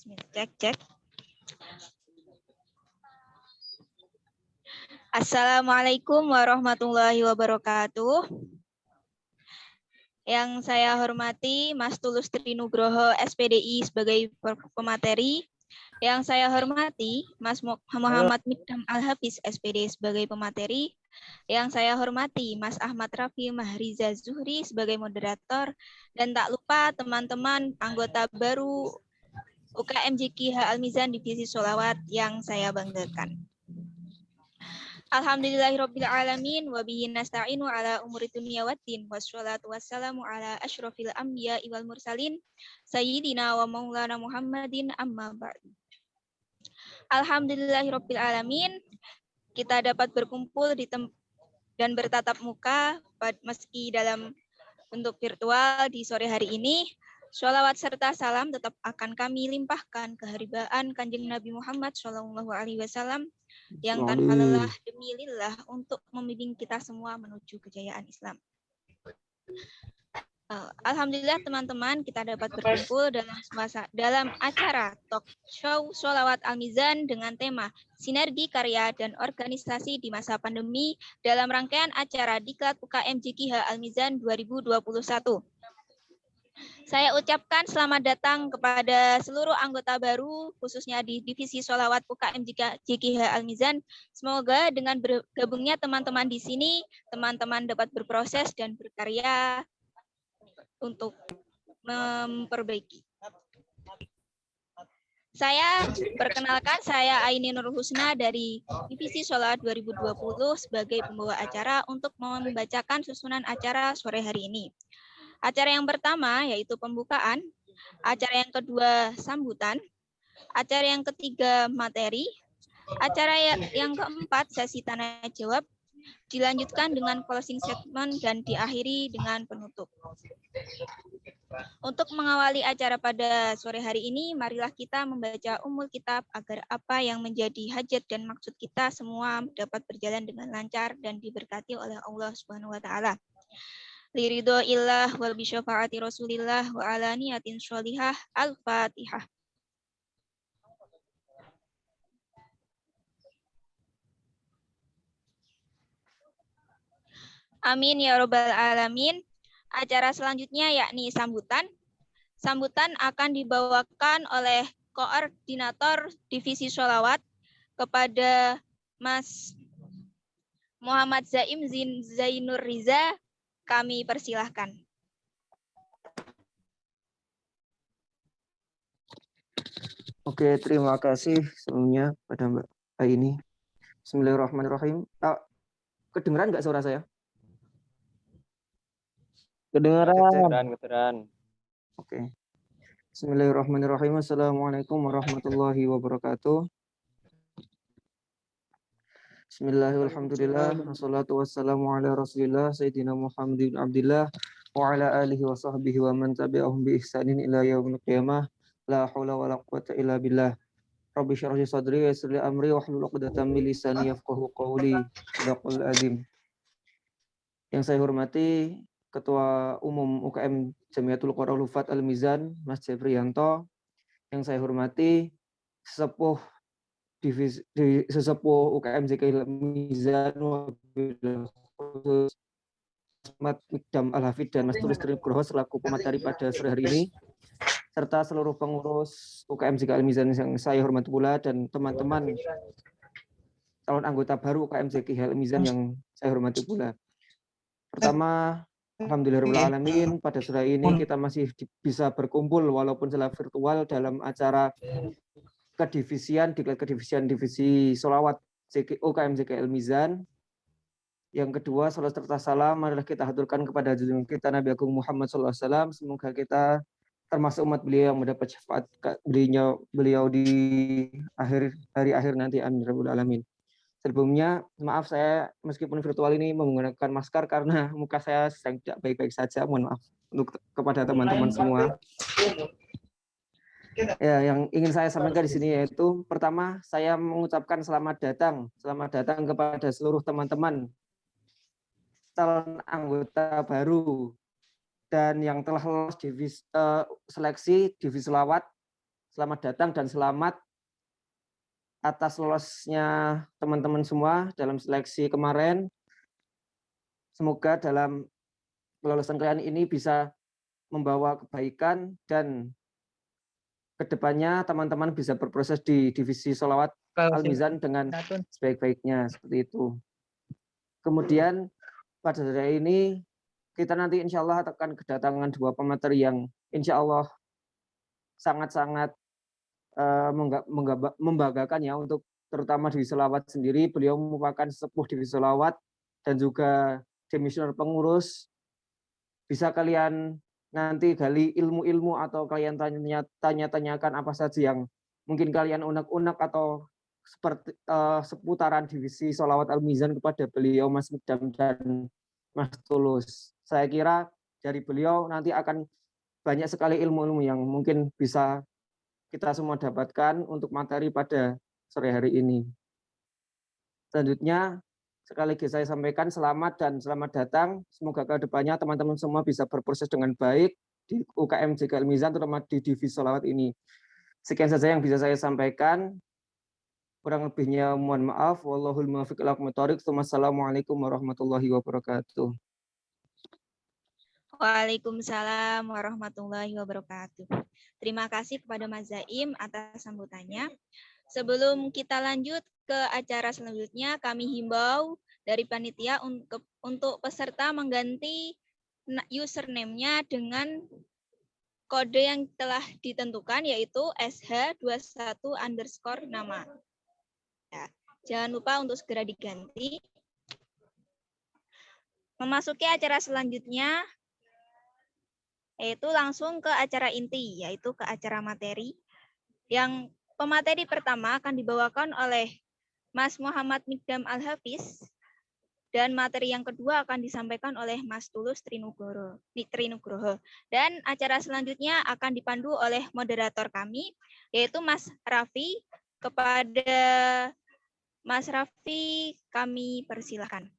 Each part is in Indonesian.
Bismillah. Cek. Assalamualaikum warahmatullahi wabarakatuh. Yang saya hormati Mas Tulus Trinugroho SPDI sebagai pemateri. Yang saya hormati Mas Muhammad Mikdam Al-Hafiz SPD sebagai pemateri. Yang saya hormati Mas Ahmad Rafi Mahriza Zuhri sebagai moderator. Dan tak lupa teman-teman anggota baru UKM JKH Al-Mizan Divisi Sholawat yang saya banggakan. Alhamdulillahirabbil alamin wa bihi nasta'inu ala umuri dunya waddin wassalatu wassalamu ala asyrofil anbiya wal mursalin sayyidina wa maulana Muhammadin amma ba'du. Alhamdulillahirabbil alamin, kita dapat berkumpul dan bertatap muka meski dalam bentuk virtual di sore hari ini. Sholawat serta salam tetap akan kami limpahkan keharibaan Kanjeng Nabi Muhammad SAW yang tanpa lelah demi lillah untuk membimbing kita semua menuju kejayaan Islam. Alhamdulillah teman-teman, kita dapat berkumpul dalam acara talk show Sholawat Al-Mizan dengan tema Sinergi Karya dan Organisasi di Masa Pandemi dalam rangkaian acara Diklat UKM JKH Al-Mizan 2021. Saya ucapkan selamat datang kepada seluruh anggota baru, khususnya di Divisi Sholawat UKM JKH Al-Mizan. Semoga dengan bergabungnya teman-teman di sini, teman-teman dapat berproses dan berkarya untuk memperbaiki. Saya perkenalkan, saya Aini Nur Husna dari Divisi Sholawat 2020 sebagai pembawa acara untuk membacakan susunan acara sore hari ini. Acara yang pertama yaitu pembukaan, acara yang kedua sambutan, acara yang ketiga materi, acara yang keempat sesi tanya jawab, dilanjutkan dengan closing statement dan diakhiri dengan penutup. Untuk mengawali acara pada sore hari ini, marilah kita membaca Ummul Kitab agar apa yang menjadi hajat dan maksud kita semua dapat berjalan dengan lancar dan diberkati oleh Allah Subhanahu wa taala. Liridho illah wal bisyafaati rasulillah wa ala niyatin sholihah. Al-Fatihah. Amin ya robbal alamin. Acara selanjutnya yakni sambutan. Sambutan akan dibawakan oleh Koordinator Divisi Sholawat kepada Mas Muhammad Zaim Zainur Riza. Kami persilahkan. Oke, terima kasih sebelumnya pada Mbak Aini. Bismillahirrahmanirrahim. Kedengeran nggak suara saya? Kedengeran. Oke. Bismillahirrahmanirrahim. Assalamualaikum warahmatullahi wabarakatuh. Bismillahirrahmanirrahim. Wassalatu wassalamu ala rasulillah Sayyidina Muhammad bin Abdillah wa ala alihi wa sahbihi wa man tabi'ahum bi ihsanin ila yaumil qiyamah. La haula wa la quwwata illa billah. Rabbi syrah li sadri wa yassir li amri wahlul 'uqdatam min lisani yafqahu qawli. Shadaqal azim. Yang saya hormati Ketua Umum UKM Jamiatul Qura Lufat Al-Mizan, Mas Jefriyanto. Yang saya hormati sesepuh UKM JKH Al-Mizan, khusus Mas Mikdam Al-Hafid dan Mas Tulus Trinugroho selaku pemateri pada sore hari ini, serta seluruh pengurus UKM JKH Al-Mizan yang saya hormati pula, dan teman-teman calon anggota baru UKM JKH Al-Mizan yang saya hormati pula. Pertama, alhamdulillahirrahmanirrahim, pada sore ini kita masih bisa berkumpul walaupun secara virtual dalam acara diklat kedivisian Divisi Sholawat UKM JKH Al-Mizan. Yang kedua, salat serta salam adalah kita haturkan kepada junjungan kita Nabi Agung Muhammad SAW. Semoga kita termasuk umat beliau yang mendapat syafaat beliau di hari akhir nanti. Amin rabbal alamin. Sebelumnya, maaf saya meskipun virtual ini menggunakan masker karena muka saya sedang tidak baik-baik saja. Mohon maaf untuk kepada teman-teman semua. Ya, yang ingin saya sampaikan di sini yaitu pertama, saya mengucapkan selamat datang kepada seluruh teman-teman calon anggota baru dan yang telah lolos seleksi Divisi Sholawat selamat datang dan selamat atas lolosnya teman-teman semua dalam seleksi kemarin. Semoga dalam kelulusan kalian ini bisa membawa kebaikan dan kedepannya teman-teman bisa berproses di divisi Sholawat Al-Mizan dengan sebaik-baiknya, seperti itu. Kemudian pada hari ini kita nanti insya Allah akan kedatangan 2 pemateri yang insya Allah sangat-sangat membanggakan ya, untuk terutama divisi Sholawat sendiri. Beliau merupakan sepuh divisi Sholawat dan juga demisioner pengurus. Bisa kalian nanti gali ilmu-ilmu atau kalian tanya-tanyakan apa saja yang mungkin kalian unek-unek atau seperti seputaran divisi Sholawat Al-Mizan kepada beliau Mas Mikdam dan Mas Tulus. Saya kira dari beliau nanti akan banyak sekali ilmu-ilmu yang mungkin bisa kita semua dapatkan untuk materi pada sore hari ini. Selanjutnya, sekali lagi saya sampaikan selamat dan selamat datang. Semoga ke depannya teman-teman semua bisa berproses dengan baik di UKM JK Al-Mizan, terutama di divisi Sholawat ini. Sekian saja yang bisa saya sampaikan. Kurang lebihnya mohon maaf. Wallahul muwaffiq ila aqwamit thoriq. Wassalamualaikum warahmatullahi wabarakatuh. Waalaikumsalam warahmatullahi wabarakatuh. Terima kasih kepada Mas Zaim atas sambutannya. Sebelum kita lanjut ke acara selanjutnya, kami himbau dari panitia untuk peserta mengganti username-nya dengan kode yang telah ditentukan, yaitu sh21_nama. Ya, jangan lupa untuk segera diganti. Memasuki acara selanjutnya, yaitu langsung ke acara inti, yaitu ke acara materi. Yang pemateri pertama akan dibawakan oleh Mas Muhammad Mikdam Al-Hafiz, dan materi yang kedua akan disampaikan oleh Mas Tulus Trinugroho. Dan acara selanjutnya akan dipandu oleh moderator kami, yaitu Mas Raffi. Kepada Mas Raffi, kami persilahkan.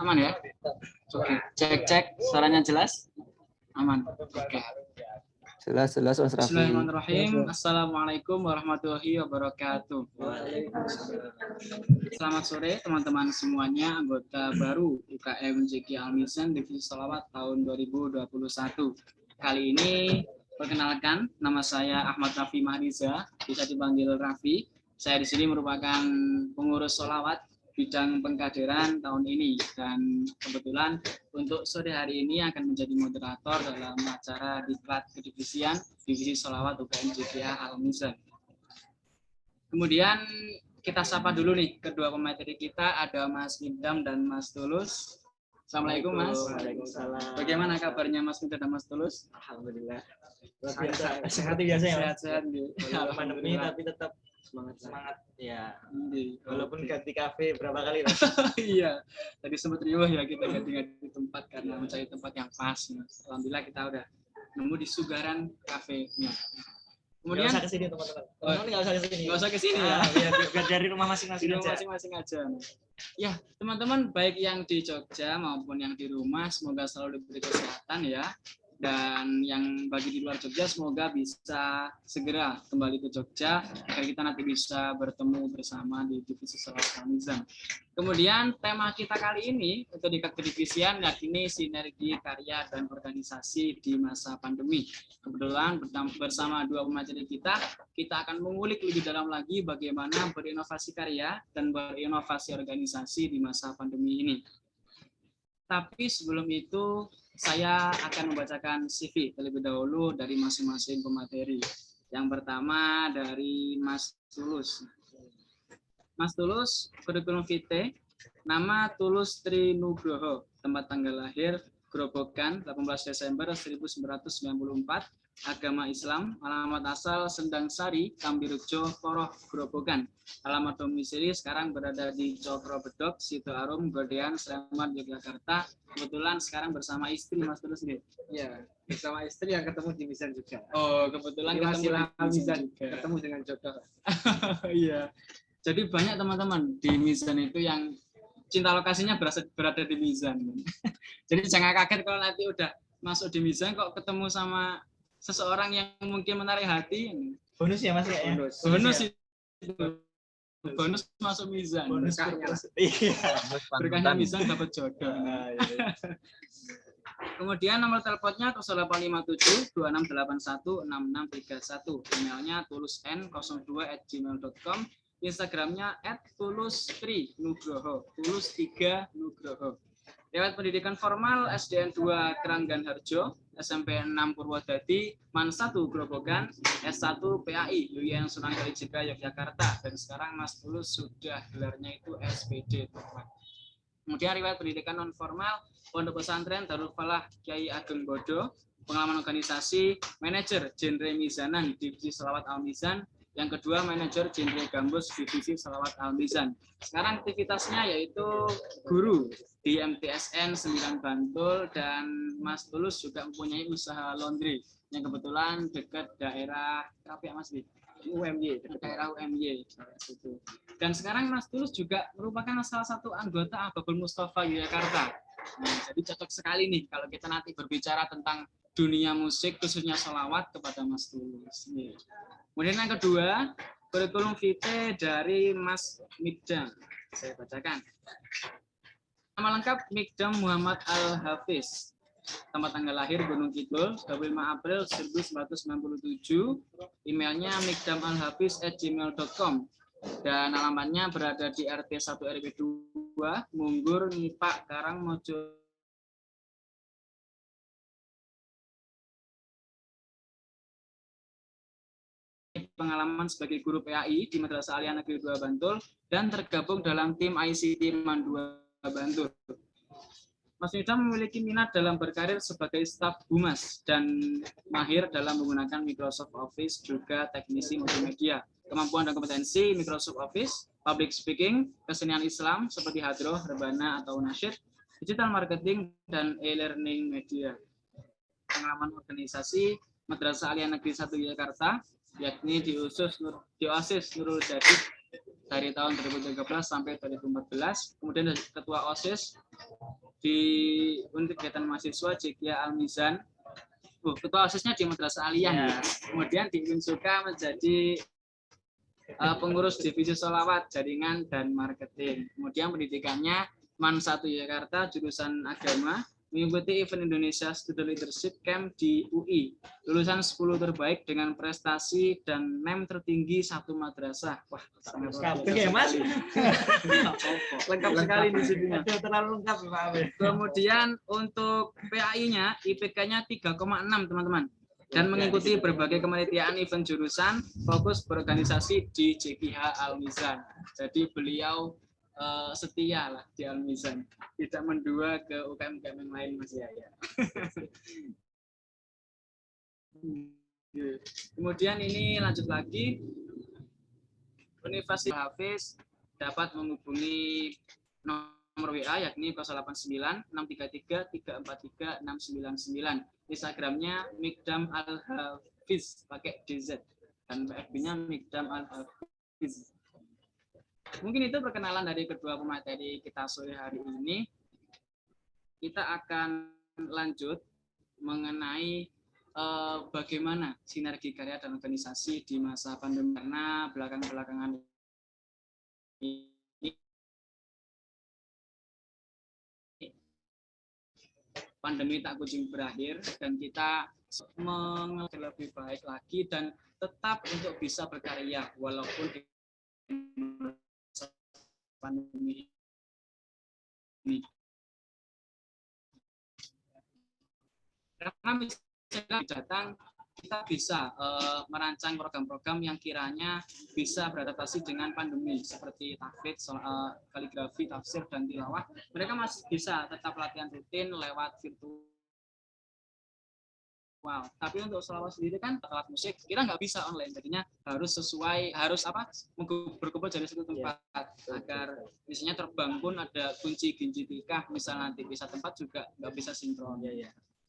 Aman ya? Oke. Cek suaranya jelas? Aman. Oke. Jelas Mas Raffi. Bismillahirrahmanirrahim. Assalamualaikum warahmatullahi wabarakatuh. Selamat sore teman-teman semuanya, anggota baru UKM JK Al-Mizan Divisi Sholawat tahun 2021. Kali ini perkenalkan, nama saya Ahmad Raffi Mahriza, bisa dipanggil Raffi. Saya di sini merupakan pengurus sholawat bidang pengkaderan tahun ini, dan kebetulan untuk sore hari ini akan menjadi moderator dalam acara diklat kedivisian Divisi Sholawat UKM JKA Al-Mizan. Kemudian kita sapa dulu nih kedua pemateri kita, ada Mas Mikdam dan Mas Tulus. Assalamualaikum Mas. Waalaikumsalam. Bagaimana kabarnya Mas Mikdam dan Mas Tulus? Alhamdulillah. Sehat biasa ya Mas. Sehat-sehat. Pandemi tapi tetap semangat ya. Walaupun ganti kafe berapa kali Mas? Iya, tadi sempat riuh ya kita ganti tempat karena mencari tempat yang pas. Mas. Alhamdulillah kita udah nemu di Sugaran Cafe-nya. Kemudian nggak usah kesini teman-teman. Nggak usah kesini. Nggak usah kesini ya. Biar dari rumah masing-masing aja. Masing-masing aja. Ya, teman-teman baik yang di Jogja maupun yang di rumah, semoga selalu diberi kesehatan ya. Dan yang bagi di luar Jogja semoga bisa segera kembali ke Jogja agar kita nanti bisa bertemu bersama di Divisi Sholawat Al-Mizan. Kemudian tema kita kali ini untuk di kedivisian yakni sinergi karya dan organisasi di masa pandemi. Kebetulan bersama dua pemateri kita akan mengulik lebih dalam lagi bagaimana berinovasi karya dan berinovasi organisasi di masa pandemi ini. Tapi sebelum itu saya akan membacakan CV terlebih dahulu dari masing-masing pemateri. Yang pertama dari Mas Tulus. Mas Tulus, kurikulum vitae, nama Tulus Trinugroho, tempat tanggal lahir Grobogan 18 Desember 1994, agama Islam, alamat asal Sendang Sari, Kambirejo, Koroh, Grobogan. Alamat domisili sekarang berada di Cokro Bedok, Sidoarum, Godean, Sleman, Yogyakarta. Kebetulan sekarang bersama istri Mas Tulus nih. Ya, bersama istri yang ketemu di Mizan juga. Oh, kebetulan ketemu di Mizan juga. ketemu dengan jodoh. Iya. Jadi banyak teman-teman di Mizan itu yang cinta lokasinya berada di Mizan. Jadi jangan kaget kalau nanti udah masuk di Mizan kok ketemu sama seseorang yang mungkin menarik hati. Bonus ya Mas ya? Bonus itu. Bonus masuk Mizan. Bonus iya. Berkahnya Mizan dapat jodoh. Kemudian nomor teleponnya 0857 2681 6631. Emailnya tulusn02@gmail.com. Instagramnya @tulus3nugroho, tulus3nugroho. Lewat pendidikan formal SDN 2 Keranggan Harjo, SMP 6 Purwodadi, MAN 1 Grobogan, S1 PAI UIN Sunan Kalijaga Yogyakarta, dan sekarang Mas Tulus sudah gelarnya itu SPD. Kemudian riwayat pendidikan non formal Pondok Pesantren Darul Falah Kiai Ageng Bodo, pengalaman organisasi manajer genre Mizanan divisi Selawat Al Mizan. Yang kedua, manajer genre Gambus divisi Selawat Al Mizan. Sekarang aktivitasnya yaitu guru di MTSN 9 Bantul, dan Mas Tulus juga mempunyai usaha laundry yang kebetulan dekat daerah apa ya Mas? UMY, daerah UMY. Dan sekarang Mas Tulus juga merupakan salah satu anggota Ababul Mustafa Yogyakarta. Nah, jadi cocok sekali nih kalau kita nanti berbicara tentang dunia musik khususnya sholawat kepada Mas Tulus. Kemudian yang kedua, kurikulum vitae dari Mas Mikdam. Saya bacakan. Nama lengkap Mikdam Muhammad Al-Hafiz. Tempat tanggal lahir Gunung Kidul, 25 April 1997. Emailnya mikdamalhafiz@gmail.com. Dan alamatnya berada di RT 1 RW 2, Munggur, Ngipak, Karangmojo. Pengalaman sebagai guru PAI di Madrasah Aliyah Negeri 2 Bantul dan tergabung dalam tim ICT MAN 2 Bantul. Mas Mikdam memiliki minat dalam berkarir sebagai staf humas dan mahir dalam menggunakan Microsoft Office, juga teknisi multimedia. Kemampuan dan kompetensi Microsoft Office, public speaking, kesenian Islam seperti hadroh, rebana atau nasyid, digital marketing, dan e-learning media. Pengalaman organisasi Madrasah Aliyah Negeri 1 Yogyakarta, yakni di OSIS Nurul Jadid dari tahun 2013 sampai 2014, kemudian ketua OSIS di Unit Kegiatan Mahasiswa Jekia Al Mizan. Ketua OSISnya di Madrasah Aliyah, ya. Kemudian di Unsuka menjadi pengurus divisi sholawat, jaringan, dan marketing. Kemudian pendidikannya MAN 1 Yogyakarta, jurusan agama, mengikuti event Indonesia Student Leadership Camp di UI. Lulusan 10 terbaik dengan prestasi dan NEM tertinggi satu madrasah. Wah, sangat lengkap ya, Mas. Lengkap sekali di sini. Terlalu lengkap, Pak. Kemudian untuk PAI-nya, IPK-nya 3,6, teman-teman. Dan mengikuti berbagai kepanitiaan event jurusan, fokus berorganisasi di JKH Al Mizan. Jadi beliau setia lah di Al Mizan, tidak mendua ke UKM-UKM yang lain, Mas ya. Kemudian ini lanjut lagi, Universitas Hafiz dapat menghubungi nomor WA yakni 089 633 343 699. Instagramnya Mikdam Al-Hafiz pakai DZ, dan FB-nya Mikdam Al-Hafiz. Mungkin itu perkenalan dari kedua pemateri kita sore hari ini. Kita akan lanjut mengenai bagaimana sinergi karya dan organisasi di masa pandemi, karena belakangan ini pandemi tak kunjung berakhir, dan kita mengerti lebih baik lagi dan tetap untuk bisa berkarya walaupun di pandemi ini. Karena misalnya datang kita bisa merancang program-program yang kiranya bisa beradaptasi dengan pandemi seperti tahfidz, kaligrafi, tafsir, dan tilawah. Mereka masih bisa tetap latihan rutin lewat virtual. Wow. Tapi untuk sholawat sendiri kan alat musik kita nggak bisa online, jadinya harus berkumpul dari satu tempat agar misalnya terbang pun ada kunci ginji tikah, misal nanti bisa tempat juga nggak bisa sinkron.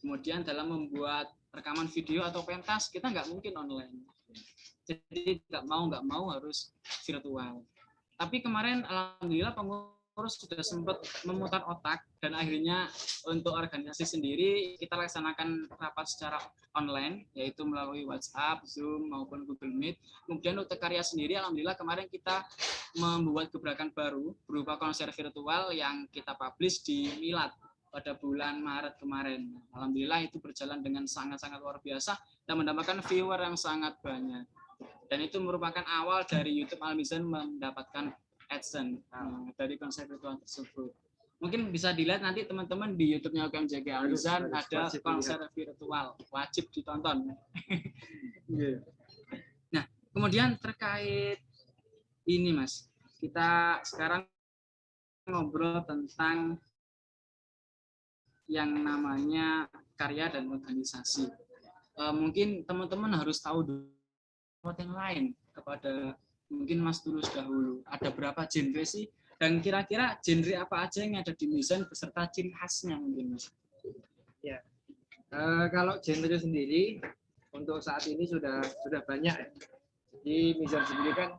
Kemudian dalam membuat rekaman video atau pentas kita nggak mungkin online, jadi nggak mau harus virtual. Tapi kemarin alhamdulillah pengurus sudah sempat memutar otak dan akhirnya untuk organisasi sendiri kita laksanakan rapat secara online, yaitu melalui WhatsApp, Zoom maupun Google Meet. Kemudian untuk karya sendiri alhamdulillah kemarin kita membuat gebrakan baru berupa konser virtual yang kita publish di Milad pada bulan Maret kemarin. Alhamdulillah itu berjalan dengan sangat-sangat luar biasa dan mendapatkan viewer yang sangat banyak. Dan itu merupakan awal dari YouTube Al-Mizan mendapatkan AdSense dari konser virtual tersebut. Mungkin bisa dilihat nanti teman-teman di YouTube-nya UKMJG Al-Mizan ada konser virtual, wajib ditonton. Nah, kemudian terkait ini Mas, kita sekarang ngobrol tentang yang namanya karya dan organisasi. Mungkin teman-teman harus tahu dulu yang lain kepada mungkin Mas Tulus dahulu. Ada berapa genre sih? Dan kira-kira genre apa aja yang ada di Mizan beserta ciri khasnya mungkin Mas? Ya, kalau genre sendiri untuk saat ini sudah banyak ya. Jadi Mizan sendiri kan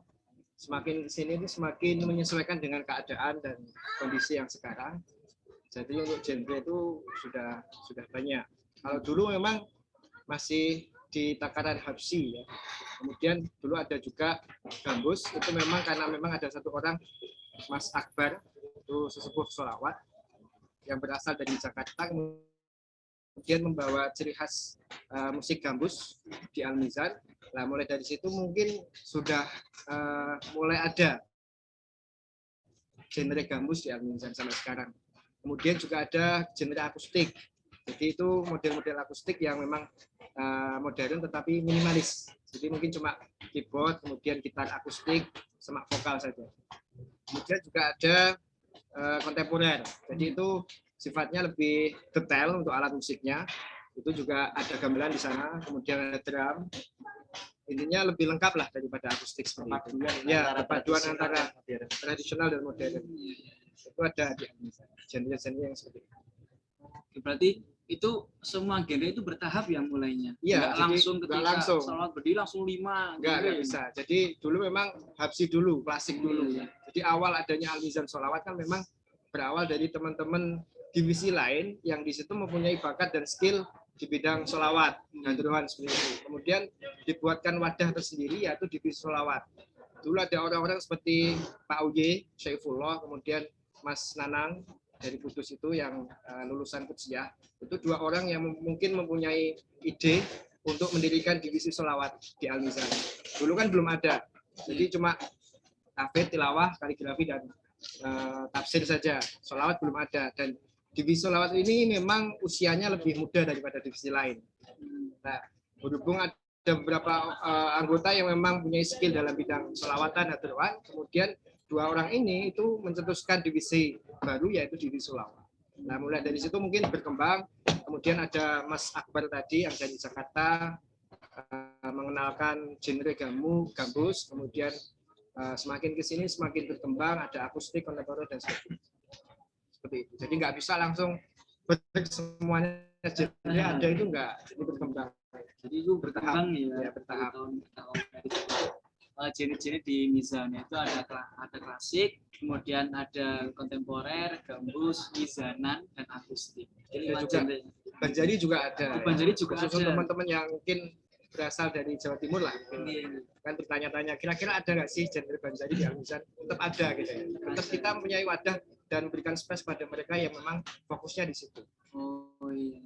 semakin kesini itu semakin menyesuaikan dengan keadaan dan kondisi yang sekarang. Jadi untuk genre itu sudah banyak. Kalau dulu memang masih di takaran habsi ya. Kemudian dulu ada juga gambus, itu memang karena memang ada satu orang Mas Akbar, itu sesepuh sholawat yang berasal dari Jakarta, kemudian membawa ciri khas musik gambus di Al-Mizan. Nah, mulai dari situ mungkin sudah mulai ada genre gambus di Al-Mizan sampai sekarang. Kemudian juga ada genre akustik. Jadi itu model-model akustik yang memang modern tetapi minimalis. Jadi mungkin cuma keyboard, kemudian gitar akustik, semak vokal saja. Kemudian juga ada kontemporer. Jadi itu sifatnya lebih detail untuk alat musiknya. Itu juga ada gamelan di sana, kemudian ada drum. Intinya lebih lengkap lah daripada akustik seperti itu. Ya, perpaduan antara tradisional dan modern. Itu ada di genre-genre yang seperti itu. Berarti itu semua genre itu bertahap ya mulainya? Iya, langsung ketika sholawat berdiri langsung 5? Enggak bisa. Jadi dulu memang habsi dulu, klasik dulu. Jadi awal adanya Al-Mizan Sholawat kan memang berawal dari teman-teman divisi lain yang di situ mempunyai bakat dan skill di bidang sholawat dan turunan seperti itu. Kemudian dibuatkan wadah tersendiri yaitu divisi sholawat. Dulu ada orang-orang seperti Pak Uye, Syaifullah, kemudian Mas Nanang dari Kudus itu yang lulusan Kudsiyah. Itu dua orang yang mungkin mempunyai ide untuk mendirikan divisi sholawat di Al-Mizan. Dulu kan belum ada, jadi cuma tahfidz, tilawah, kaligrafi, dan tafsir saja. Sholawat belum ada, dan divisi sholawat ini memang usianya lebih muda daripada divisi lain. Nah, berhubung ada beberapa anggota yang memang punya skill dalam bidang sholawatan dan teruan, kemudian dua orang ini itu mencetuskan divisi baru yaitu divisi sholawat. Nah, mulai dari situ mungkin berkembang. Kemudian ada Mas Akbar tadi yang dari Jakarta mengenalkan genre gambus. Kemudian semakin ke sini semakin berkembang, ada akustik, kontemporer dan sebagainya. Seperti itu. Jadi nggak bisa langsung semuanya genre ada itu nggak, jadi berkembang. Jadi itu berkembang ya bertahap. Jenis-jenis di Mizan itu ada klasik, kemudian ada kontemporer, gambus, mizanan, dan akustik. Jadi Banjari juga ada. Banjari juga khusus ada. Teman-teman yang mungkin berasal dari Jawa Timur lah. Kan bertanya-tanya, kira-kira ada nggak sih genre Banjari di Al-Mizan? Tetap ada gitu ya. Tetap kita mempunyai wadah dan berikan space pada mereka yang memang fokusnya di situ. Oh iya.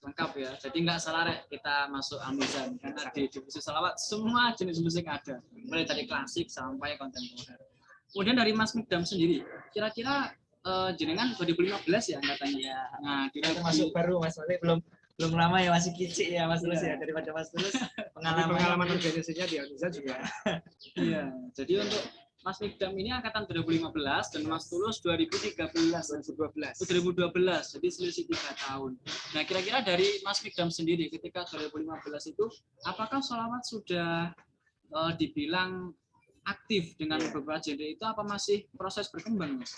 Lengkap ya, jadi nggak salah Rek, kita masuk Al-Mizan karena di divisi sholawat semua jenis musik ada, mulai dari klasik sampai kontemporer. Kemudian dari Mas Mikdam sendiri, kira-kira jenengan 2015 ya katanya. Nah, kita masuk baru Mas, belum belum lama ya, masih kicik ya Mas Tulus ya, daripada Mas Tulus Pengalaman organisasinya di Almizan juga. Iya. Jadi untuk Mas Mikdam ini angkatan 2015 dan Mas Tulus 2013. 2012. Jadi selisih 3 tahun. Nah, kira-kira dari Mas Mikdam sendiri ketika 2015 itu apakah sholawat sudah dibilang aktif dengan beberapa genre itu, apa masih proses berkembang, Mas?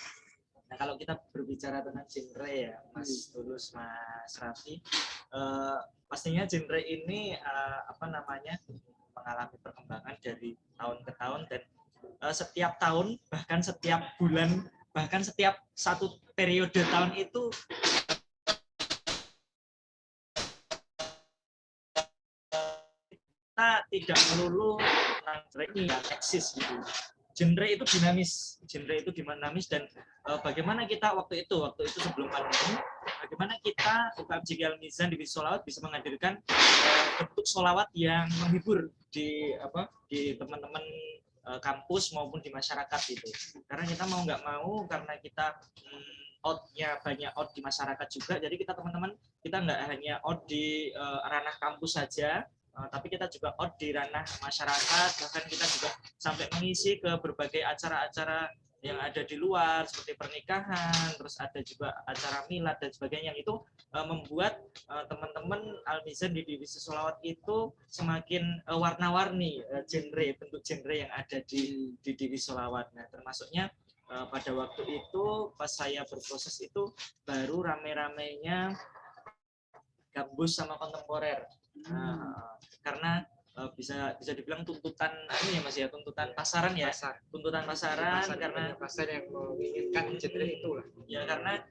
Nah, kalau kita berbicara tentang genre ya, Mas Tulus, Mas Raffi, pastinya genre ini mengalami perkembangan dari tahun ke tahun, dan setiap tahun, bahkan setiap bulan, bahkan setiap satu periode tahun itu kita tidak melulu genre ini yang eksis gitu. Genre itu dinamis, dan bagaimana kita waktu itu sebelum pandemi, bagaimana kita UKM Al-Mizan Divisi Sholawat bisa menghadirkan bentuk sholawat yang menghibur di teman-teman kampus maupun di masyarakat gitu. Karena kita mau nggak mau, karena kita outnya banyak out di masyarakat juga, jadi kita teman-teman kita nggak hanya out di ranah kampus saja, tapi kita juga out di ranah masyarakat, bahkan kita juga sampai mengisi ke berbagai acara-acara yang ada di luar seperti pernikahan, terus ada juga acara milad dan sebagainya, yang itu membuat teman-teman Al-Mizan di divisi sholawat itu semakin warna-warni bentuk genre yang ada di divisi sholawat. Nah, termasuknya pada waktu itu pas saya berproses itu baru rame-ramenya gambus sama kontemporer. Karena bisa dibilang tuntutan ini ya Mas ya, tuntutan pasaran ya, tuntutan pasaran karena pasar yang menginginkan genre itu lah ya. Karena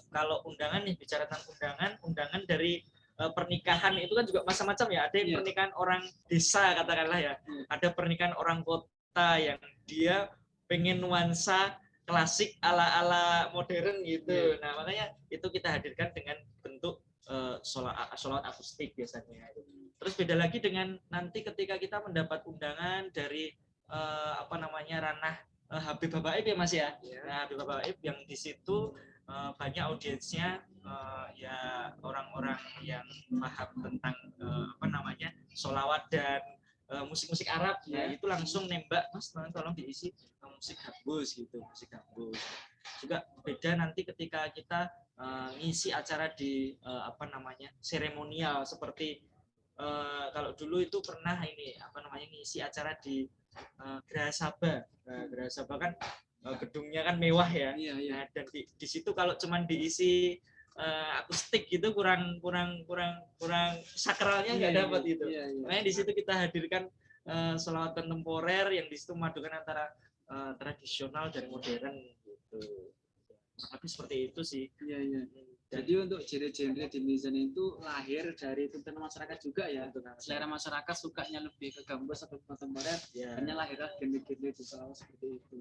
kalau undangan nih, bicara tentang undangan dari pernikahan itu kan juga macam-macam ya, ada yang pernikahan orang desa katakanlah ya, ada pernikahan orang kota yang dia pengen nuansa klasik ala modern gitu. Nah, makanya itu kita hadirkan dengan bentuk sholawat akustik biasanya. Terus beda lagi dengan nanti ketika kita mendapat undangan dari ranah Habib Habaib ya Mas ya. Nah, Habib Habaib yang di situ banyak audiensnya ya orang-orang yang paham tentang sholawat dan musik-musik Arab. Ya, itu langsung nembak, Mas tolong diisi musik gambus gitu, musik gambus. Juga beda nanti ketika kita ngisi acara di seremonial seperti kalau dulu itu pernah ngisi acara di Geraha Sabah. Geraha Sabah kan gedungnya kan mewah ya. Nah, dan di situ kalau cuman diisi akustik gitu kurang sakralnya nggak dapat gitu. Makanya di situ kita hadirkan sholawat kontemporer yang di situ memadukan antara tradisional dan modern gitu. Tapi seperti itu sih. Jadi untuk genre-genre di Mizan itu lahir dari tuntutan masyarakat juga ya. Selera masyarakat sukanya lebih ke gambus atau kontemporer, hanya lahirlah genre-genre di sholawat seperti itu.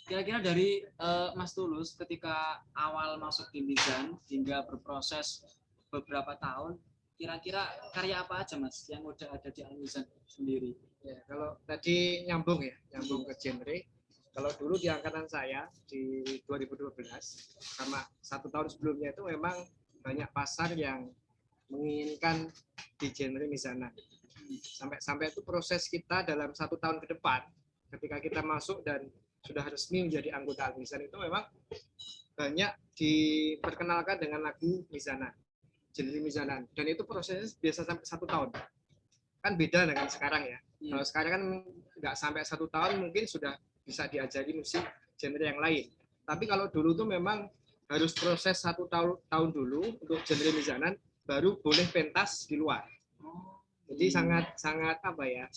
Kira-kira dari Mas Tulus ketika awal masuk di Mizan hingga berproses beberapa tahun, kira-kira karya apa aja Mas yang udah ada di Al-Mizan sendiri? Ya, kalau tadi nyambung ke genre. Kalau dulu di angkatan saya di 2012 sama 1 tahun sebelumnya itu memang banyak pasar yang menginginkan di genre Mizana. Sampai itu proses kita dalam 1 tahun ke depan ketika kita masuk dan sudah resmi menjadi anggota Al-Mizan itu memang banyak diperkenalkan dengan lagu Mizana, genre Mizanan, dan itu prosesnya biasa sampai 1 tahun. Kan beda dengan sekarang ya. Kalau sekarang kan nggak sampai 1 tahun mungkin sudah bisa diajari musik genre yang lain. Tapi kalau dulu tuh memang harus proses 1 tahun dulu untuk genre Mizanan, baru boleh pentas di luar. Jadi sangat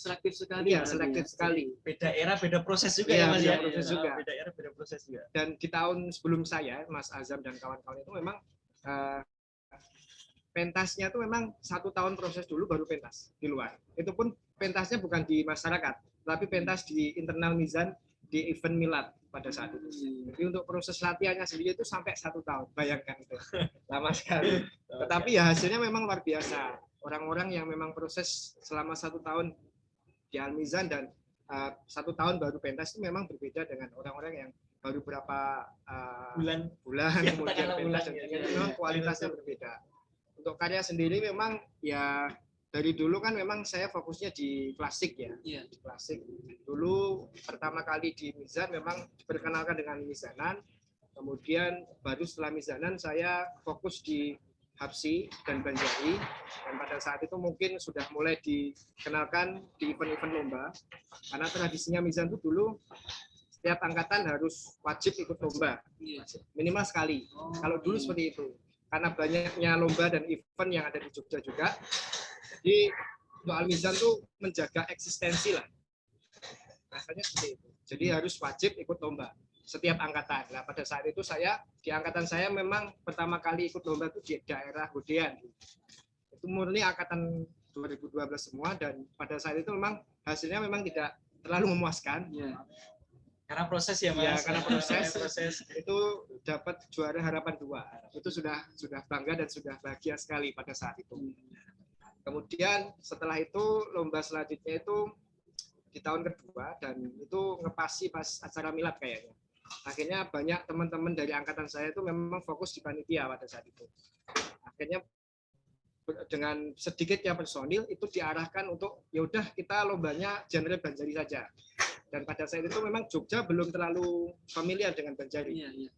selektif sekali. Iya, selektif sekali. Beda era, beda proses juga ya Mas ya. Beda era, beda proses juga. Dan di tahun sebelum saya, Mas Azam dan kawan-kawan itu memang pentasnya tuh memang 1 tahun proses dulu baru pentas di luar. Itu pun pentasnya bukan di masyarakat, tapi pentas di internal Mizan di event milad pada saat itu. Jadi untuk proses latihannya sendiri itu sampai 1 tahun, bayangkan itu lama sekali. Tetapi ya hasilnya memang luar biasa. Orang-orang yang memang proses selama 1 tahun di Al-Mizan dan 1 tahun baru pentas itu memang berbeda dengan orang-orang yang baru berapa bulan kemudian pentas, dan memang kualitasnya berbeda. Untuk karya sendiri memang ya dari dulu kan memang saya fokusnya di klasik ya. Iya. Di klasik. Dulu pertama kali di Mizan memang diperkenalkan dengan mizanan. Kemudian baru setelah mizanan saya fokus di Habsi dan Banjari, dan pada saat itu mungkin sudah mulai dikenalkan di event-event lomba, karena tradisinya Mizan itu dulu setiap angkatan harus wajib ikut lomba minimal sekali. Kalau dulu seperti itu, karena banyaknya lomba dan event yang ada di Jogja juga, jadi untuk Al-Mizan tuh menjaga eksistensi lah, rasanya seperti itu. Jadi harus wajib ikut lomba setiap angkatan. Nah, pada saat itu di angkatan saya memang pertama kali ikut lomba itu di daerah Hodean. Itu murni angkatan 2012 semua, dan pada saat itu memang hasilnya memang tidak terlalu memuaskan. Iya. Karena proses ya Mas. Ya, karena proses itu dapat juara harapan 2. Itu sudah bangga dan sudah bahagia sekali pada saat itu. Kemudian setelah itu lomba selanjutnya itu di tahun kedua, dan itu ngepasi pas acara milad kayaknya. Akhirnya banyak teman-teman dari angkatan saya itu memang fokus di panitia pada saat itu. Akhirnya dengan sedikitnya personil itu diarahkan untuk ya udah kita lombanya genre Banjari saja. Dan pada saat itu memang Jogja belum terlalu familiar dengan Banjari. Iya.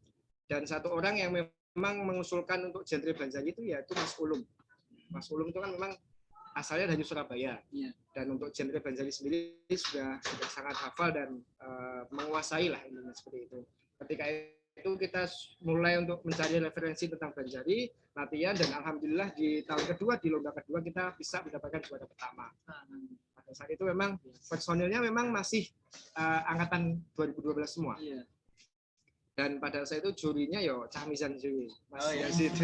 Dan satu orang yang memang mengusulkan untuk genre Banjari itu yaitu Mas Ulum. Mas Ulum itu kan memang asalnya dari Surabaya. Iya. Dan untuk genre Banjari sendiri sudah sangat hafal dan menguasai lah ini seperti itu. Ketika itu kita mulai untuk mencari referensi tentang Banjari, latihan, dan alhamdulillah di tahun kedua, di lomba kedua kita bisa mendapatkan juara pertama. Pada saat itu memang personilnya memang masih angkatan 2012 semua. Iya. Dan pada saat itu jurinya yo Cah Mizan juri. Mas iya. Yazid.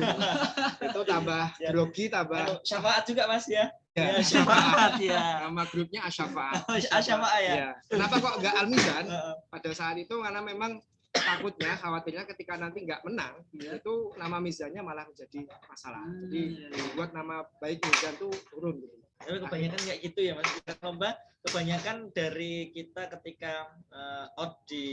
Itu tambah grogi, tambah Syafaat juga Mas ya. ya, Syafaat ya. nama grupnya Asyafaat. Syafaat ya. Ya. Kenapa kok nggak Al-Mizan? Pada saat itu karena memang takutnya, khawatirnya ketika nanti nggak menang, itu nama Mizannya malah menjadi masalah. Jadi membuat nama baik Mizan tuh turun. Gitu. Tapi kebanyakan kayak gitu ya Mas. Kita lomba kebanyakan dari kita ketika out di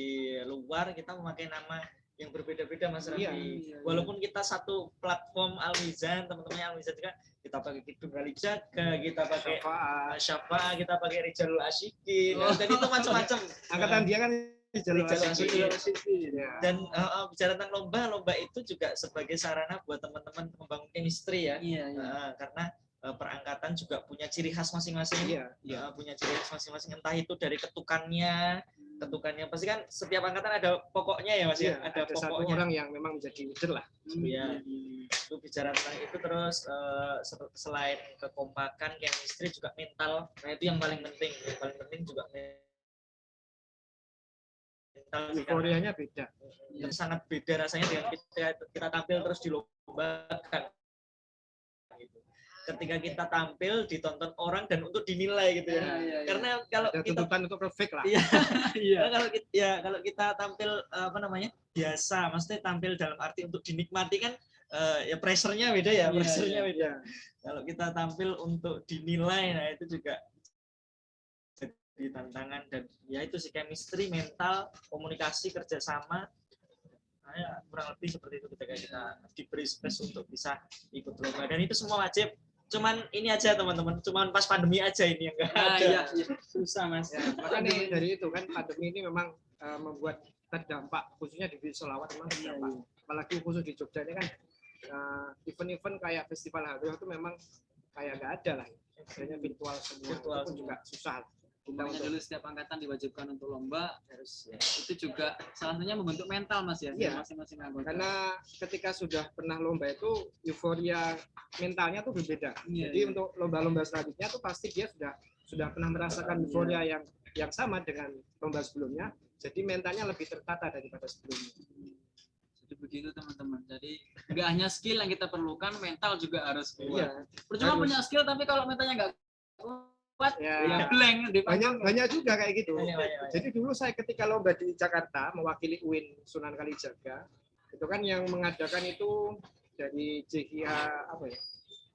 luar kita memakai nama yang berbeda-beda Mas Raffi. Iya. Walaupun kita satu platform Al-Mizan, teman-teman Al-Mizan juga kita pakai Kidung Kali Jaga, kita pakai Syafa, kita pakai Rijalul Asyikin, dan itu macam-macam. Angkatan dia kan Rijalul Asyikin. Dan bicara tentang lomba itu juga sebagai sarana buat teman-teman membangun chemistry ya. Iya. Karena perangkatan juga punya ciri khas masing-masing. Punya ciri khas masing-masing, entah itu dari ketukannya pasti kan setiap angkatan ada pokoknya ya Mas ya. Ada satu pokoknya. orang yang memang menjadi leader lah. Iya. Itu bicara tentang itu, terus selain kekompakan, chemistry juga mental. Nah, itu yang paling penting. Yang paling penting juga mental. Euforianya beda. Yang sangat beda rasanya dengan kita tampil terus dilombakan. Gitu. Ketika kita tampil ditonton orang dan untuk dinilai gitu ya. Karena kalau ada kita tuntutan untuk perfect lah. Iya. Kalau kita tampil biasa, maksudnya tampil dalam arti untuk dinikmati kan ya pressure-nya beda ya, pressure-nya beda. Kalau kita tampil untuk dinilai, nah itu juga jadi tantangan, dan ya itu sih chemistry, mental, komunikasi, kerjasama. Nah, ya, kurang lebih seperti itu ketika kita diberi space untuk bisa ikut lomba, dan itu semua wajib. Cuman ini aja teman-teman, cuman pas pandemi aja ini yang enggak ada. Iya. Susah Mas. Ya, makanya dari itu kan pandemi ini memang membuat terdampak, khususnya di Solawat memang terdampak. Apalagi khusus di Jogja ini kan event-event kayak festival Hadroh itu memang kayak nggak ada lah. Biasanya virtual semua. Itu pun juga susah. Makanya dulu setiap angkatan diwajibkan untuk lomba, harus itu juga salah satunya membentuk mental Mas ya, masing-masing anggota. Karena ketika sudah pernah lomba itu euforia mentalnya tuh berbeda. Jadi untuk lomba-lomba selanjutnya tuh pasti dia sudah pernah merasakan euforia yang sama dengan lomba sebelumnya. Jadi mentalnya lebih tertata daripada sebelumnya. Jadi begitu teman-teman. Jadi nggak hanya skill yang kita perlukan, mental juga harus kuat. Iya. Percuma punya skill tapi kalau mentalnya nggak kuat, ya blank. Banyak juga kayak gitu. Banyak. Jadi dulu saya ketika lomba di Jakarta mewakili UIN Sunan Kalijaga, itu kan yang mengadakan itu dari JKA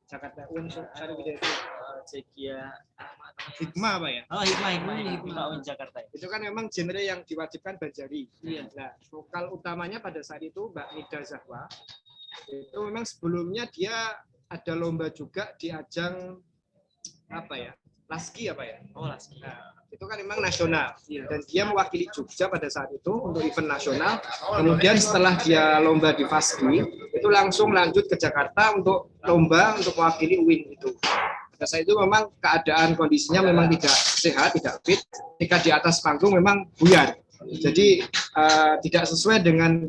Jakarta UIN Sariwijaya Hikmah apa ya? Oh, Hikmah UIN Jakarta. Itu kan memang genre yang diwajibkan Banjari. Iya. Nah, vokal utamanya pada saat itu Mbak Nida Zahwa. Itu memang sebelumnya dia ada lomba juga di ajang apa ya, Laski apa ya? Oh, Laski. Nah, itu kan memang nasional dan dia mewakili Jogja pada saat itu untuk event nasional. Kemudian setelah dia lomba di Faski, itu langsung lanjut ke Jakarta untuk lomba untuk mewakili UIN itu. Pada saat itu memang keadaan kondisinya memang tidak sehat, tidak fit. Ketika di atas panggung memang buyar. Jadi tidak sesuai dengan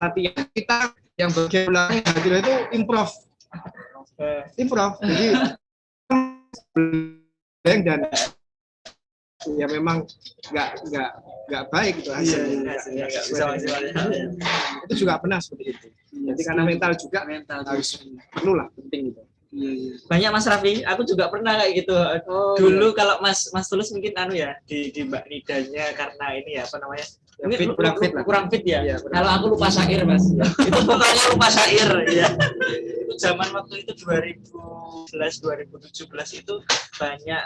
latihan kita yang bagian belakang itu improv. Jadi dan ya memang nggak baik itu hasilnya. Itu juga pernah seperti itu. Jadi karena mental juga harus perlu lah, penting itu. Banyak Mas Raffi, aku juga pernah kayak gitu. Dulu kalau Mas Tulus mungkin di Mbak Nidanya karena ini ya apa namanya? Kurang fit ya. Kalau aku lupa syair Mas. Itu pokoknya lupa syair ya. Itu zaman waktu itu 2011 2017 itu banyak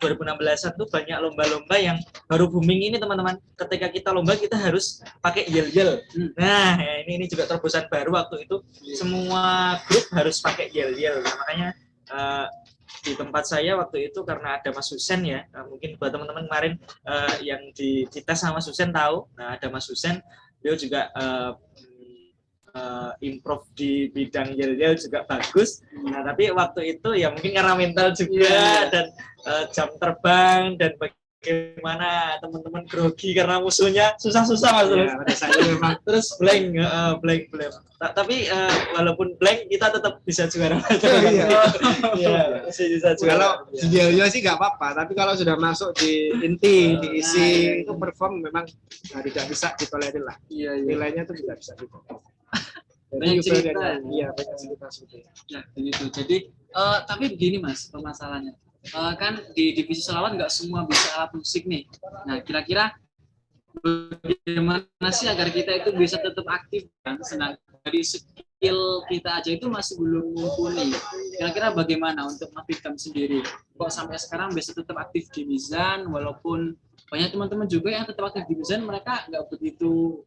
2016 itu banyak lomba-lomba yang baru booming ini teman-teman. Ketika kita lomba kita harus pakai yel-yel. Nah, ini juga terobosan baru waktu itu. Semua grup harus pakai yel-yel. Nah, makanya di tempat saya waktu itu karena ada Mas Husen ya. Mungkin buat teman-teman kemarin yang dites sama Mas Husen tahu. Nah, ada Mas Husen, beliau juga improv di bidang yel-yel juga bagus. Nah, tapi waktu itu ya mungkin karena mental juga dan jam terbang dan bagaimana teman-teman grogi karena musuhnya susah-susah Mas. Terus blank. Tapi walaupun blank kita tetap bisa juara. Kalau di yel-yel sih nggak apa-apa, tapi kalau sudah masuk di inti, di isi itu perform memang tidak bisa ditolerir lah. Nilainya itu tidak bisa ditolerir. Banyak cerita. Iya, banyak cerita seperti itu. Ya, begitu. Jadi, tapi begini Mas, permasalahannya. Kan di divisi selawat nggak semua bisa alat musik nih. Nah, kira-kira bagaimana sih agar kita itu bisa tetap aktif kan? Sedang dari skill kita aja itu masih belum mumpuni. Kira-kira bagaimana untuk aktifkan sendiri? Kok sampai sekarang bisa tetap aktif di Mizan, walaupun banyak teman-teman juga yang tetap aktif di Mizan, mereka nggak begitu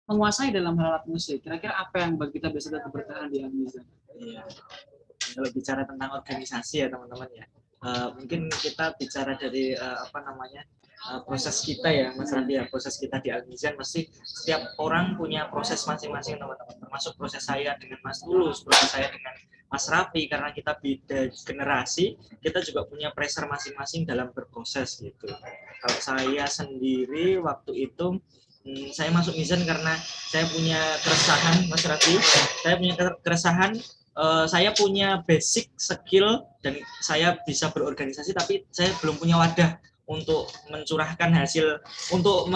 menguasai dalam hal alat musik. Kira-kira apa yang bagi kita bisa tetap bertahan di Al-Mizan? Iya. Kalau bicara tentang organisasi ya teman-teman ya, mungkin kita bicara dari proses kita ya Mas Raffi ya, proses kita di Al-Mizan mesti setiap orang punya proses masing-masing teman-teman, termasuk proses saya dengan Mas Tulus, proses saya dengan Mas Raffi, karena kita beda generasi, kita juga punya pressure masing-masing dalam berproses gitu. Kalau saya sendiri waktu itu saya masuk Mizan karena saya punya keresahan Mas Raffi, saya punya basic skill dan saya bisa berorganisasi, tapi saya belum punya wadah untuk mencurahkan hasil, untuk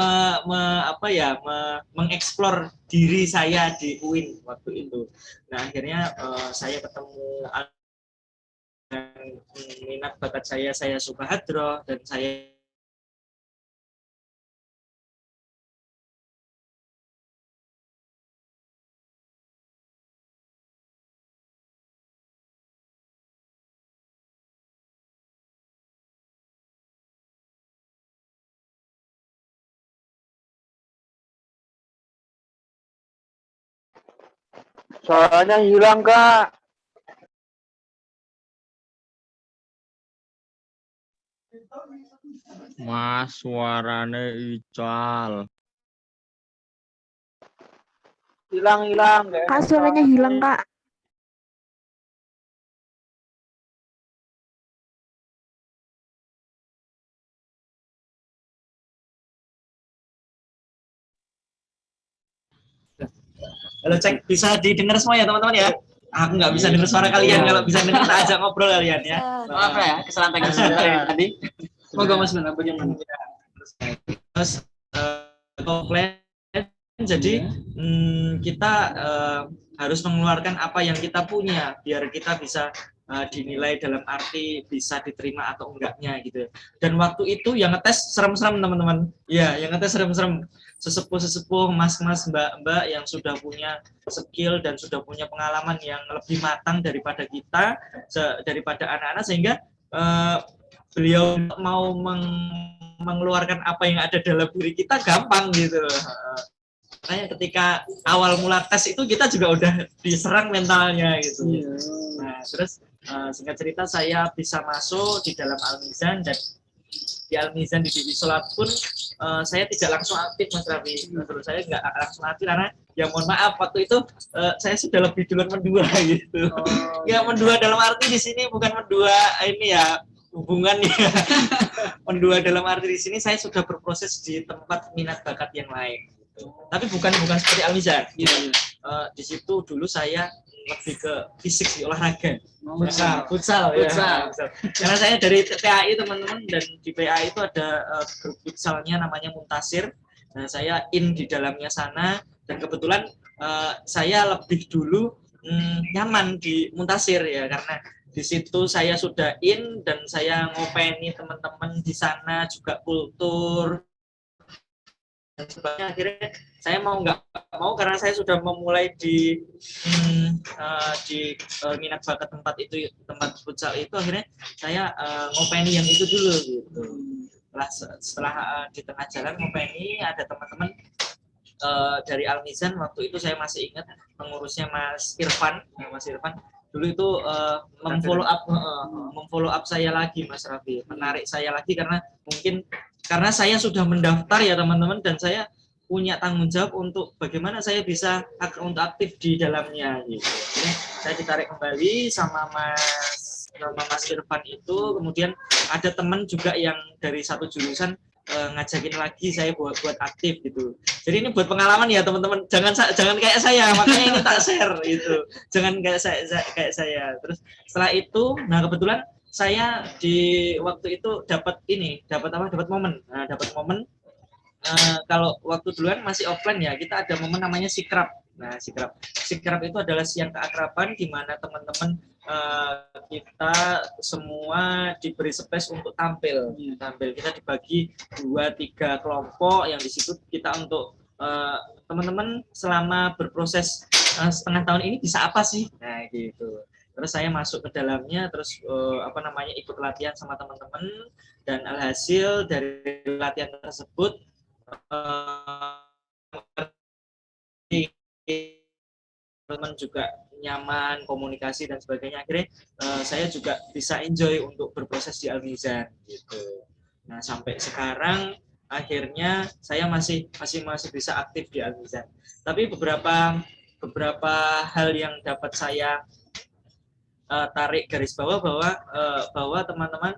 mengeksplor diri saya di UIN waktu itu. Nah akhirnya saya ketemu minat bakat saya suka hadroh dan saya Suaranya hilang, Kak. Mas, suaranya ical. Hilang. Kak, suaranya hilang, Kak. Halo cek, bisa didengar semua ya teman-teman ya? Aku nggak bisa dengar suara kalian, kalau bisa dengar kita ajak ngobrol kalian ya. Maaf ya, kesalahan tadi. Moga Mas benar bagaimana? Terus komplain, jadi kita harus mengeluarkan apa yang kita punya biar kita bisa dinilai dalam arti bisa diterima atau enggaknya gitu. Dan waktu itu yang ngetes serem-serem teman-teman. Ya, yang ngetes serem-serem. Sesepuh-sesepuh, mas-mas, mbak-mbak yang sudah punya skill dan sudah punya pengalaman yang lebih matang daripada kita, daripada anak-anak, sehingga beliau mau mengeluarkan apa yang ada dalam diri kita gampang gitu. makanya ketika awal mula tes itu kita juga udah diserang mentalnya gitu. Nah terus singkat cerita saya bisa masuk di dalam Al-Mizan, dan di Al-Mizan di divisi sholat pun saya tidak langsung aktif Mas Raffi. Terus saya nggak langsung aktif karena ya mohon maaf waktu itu saya sudah lebih duluan mendua gitu. Ya mendua dalam arti di sini bukan mendua ini ya hubungannya. Mendua dalam arti di sini saya sudah berproses di tempat minat bakat yang lain. Gitu. Tapi bukan seperti Al-Mizan. Di situ dulu saya lebih ke fisik sih, olahraga. Futsal. Karena saya dari PAI teman-teman, dan di PAI itu ada grup futsalnya namanya Muntasir. Nah, saya di dalamnya sana, dan kebetulan saya lebih dulu nyaman di Muntasir ya, karena di situ saya sudah dan saya ngopeni teman-teman di sana juga kultur. Dan sebagainya, akhirnya saya nggak mau karena saya sudah memulai di minat bakat tempat futsal itu, akhirnya saya ngopeni yang itu dulu gitu. Setelah di tengah jalan ngopeni, ada teman-teman dari Al-Mizan, waktu itu saya masih ingat pengurusnya Mas Irfan dulu itu memfollow up saya lagi Mas Raffi, menarik saya lagi karena saya sudah mendaftar ya teman-teman, dan saya punya tanggung jawab untuk bagaimana saya bisa untuk aktif di dalamnya gitu. Jadi saya ditarik kembali sama Mas Irfan itu, kemudian ada teman juga yang dari satu jurusan ngajakin lagi saya buat aktif gitu. Jadi ini buat pengalaman ya teman-teman. Jangan kayak saya, makanya ini tak share gitu. Jangan kayak saya. Terus setelah itu, nah kebetulan saya di waktu itu dapat momen. Nah, dapat momen kalau waktu duluan masih offline ya, kita ada momen namanya sikrab. Nah, sikrab itu adalah siang keakraban di mana teman-teman kita semua diberi space untuk tampil. Kita dibagi 2-3 kelompok yang di situ kita untuk teman-teman selama berproses setengah tahun ini bisa apa sih? Nah, gitu. Terus saya masuk ke dalamnya, terus ikut latihan sama teman-teman, dan alhasil dari latihan tersebut teman juga nyaman, komunikasi dan sebagainya. Akhirnya saya juga bisa enjoy untuk berproses di Al-Mizan gitu. Nah, sampai sekarang akhirnya saya masih bisa aktif di Al-Mizan. Tapi beberapa hal yang dapat saya tarik garis bawah bahwa teman-teman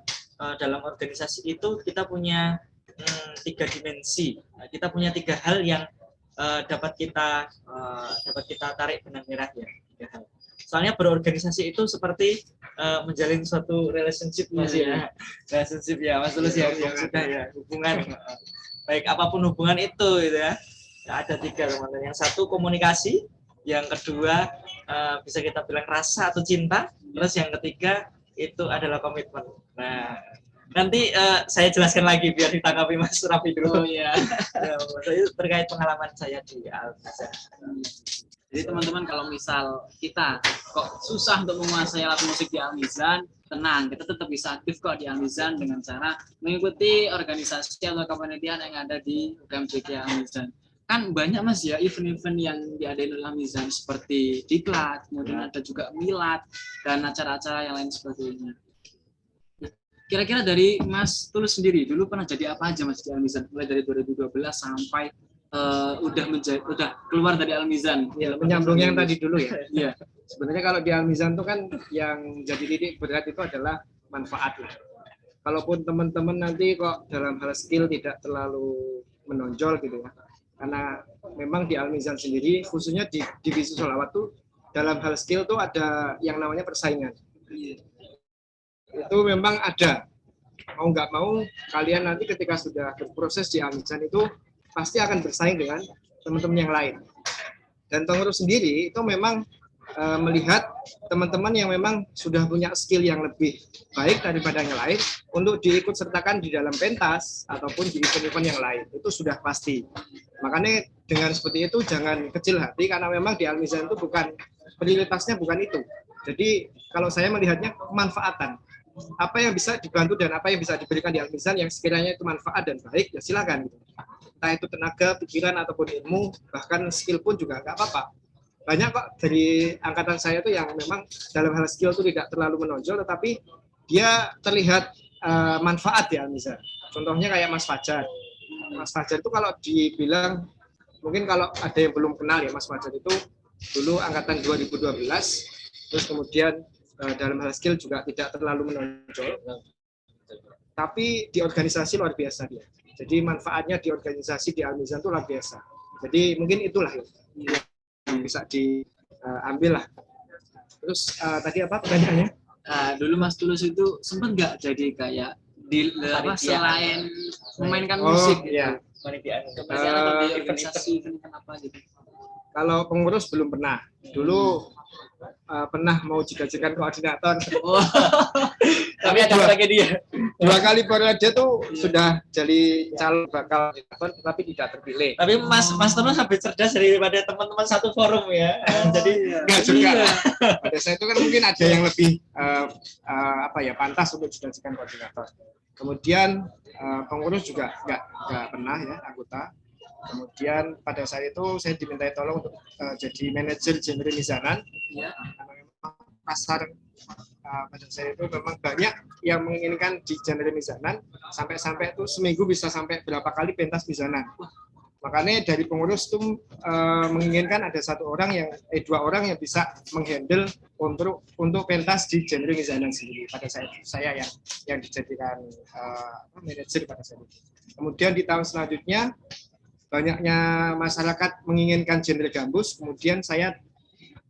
dalam organisasi itu kita punya 3 dimensi. Kita punya 3 hal yang dapat kita tarik benang merah ya. 3 hal. Soalnya berorganisasi itu seperti menjalin suatu relationship Mas ya. Relationship ya Mas Tulus yang sudah ya, hubungan baik apapun hubungan itu gitu ya. Ada 3 teman-teman. Yang satu komunikasi, yang kedua bisa kita bilang rasa atau cinta, terus yang ketiga itu adalah komitmen. Nah, nanti saya jelaskan lagi biar ditanggapi Mas Raffi dulu. Itu terkait pengalaman saya di Al-Mizan. Jadi teman-teman, kalau misal kita kok susah untuk menguasai alat musik di Al-Mizan, tenang, kita tetap bisa aktif kok di Al-Mizan dengan cara mengikuti organisasi atau kepanitiaan yang ada di UKMJG Al-Mizan. Kan banyak Mas ya event-event yang diadain oleh Al-Mizan seperti diklat, kemudian ada juga milad dan acara-acara yang lain sebagainya. Kira-kira dari Mas Tulus sendiri dulu pernah jadi apa aja Mas di Al-Mizan, mulai dari 2012 sampai udah keluar dari Al-Mizan? Ya, menyambung yang tadi dulu ya. Iya. Sebenarnya kalau di Al-Mizan itu kan yang jadi titik berat itu adalah manfaat. Kalaupun teman-teman nanti kok dalam hal skill tidak terlalu menonjol gitu ya. Karena memang di Al-Mizan sendiri, khususnya di divisi sholawat tuh dalam hal skill tuh ada yang namanya persaingan. Itu memang ada. Mau nggak mau, kalian nanti ketika sudah berproses di Al-Mizan itu pasti akan bersaing dengan teman-teman yang lain. Dan pengurus sendiri itu memang melihat teman-teman yang memang sudah punya skill yang lebih baik daripada yang lain untuk diikut sertakan di dalam pentas ataupun di event-event yang lain. Itu sudah pasti. Makanya dengan seperti itu jangan kecil hati, karena memang di Al-Mizan itu prioritasnya bukan itu. Jadi kalau saya melihatnya kemanfaatan. Apa yang bisa dibantu dan apa yang bisa diberikan di Al-Mizan yang sekiranya itu manfaat dan baik, ya silakan. entah itu tenaga, pikiran ataupun ilmu, bahkan skill pun juga nggak apa-apa. Banyak kok dari angkatan saya itu yang memang dalam hal skill itu tidak terlalu menonjol, tetapi dia terlihat manfaat ya misalnya. Contohnya kayak Mas Fajar. Mas Fajar itu kalau dibilang, mungkin kalau ada yang belum kenal ya, Mas Fajar itu dulu angkatan 2012, terus kemudian dalam hal skill juga tidak terlalu menonjol, tapi di organisasi luar biasa dia. Jadi manfaatnya di organisasi di Al-Mizan itu luar biasa. Jadi mungkin itulah yang bisa diambil lah. Terus tadi apa pertanyaannya? Dulu Mas Tulus itu sempat nggak jadi kayak selain memainkan musik gitu? Iya. Kepanitiaan atau di organisasi apa gitu? Kalau pengurus belum pernah. Dulu pernah mau jadikan koordinator. Tapi ada lagi dia. 2 kali periode tuh sudah jadi calon bakal koordinator, tapi tidak terpilih. Tapi Mas Tulus lebih cerdas daripada teman-teman satu forum ya. Jadi Enggak juga. Pada saya itu kan mungkin ada yang lebih pantas untuk dijadikan koordinator. Kemudian pengurus juga nggak pernah ya anggota. Kemudian pada saat itu saya dimintai tolong untuk jadi manajer genre Mizanan. Iya. Karena memang pasar pada saya itu memang banyak yang menginginkan di genre Mizanan, sampai itu seminggu bisa sampai berapa kali pentas Mizanan. Makanya dari pengurus itu menginginkan ada 2 orang yang bisa menghandle untuk pentas di genre Mizanan sendiri. Pada saat itu saya yang dijadikan manajer pada saat itu. Kemudian di tahun selanjutnya banyaknya masyarakat menginginkan genre gambus, kemudian saya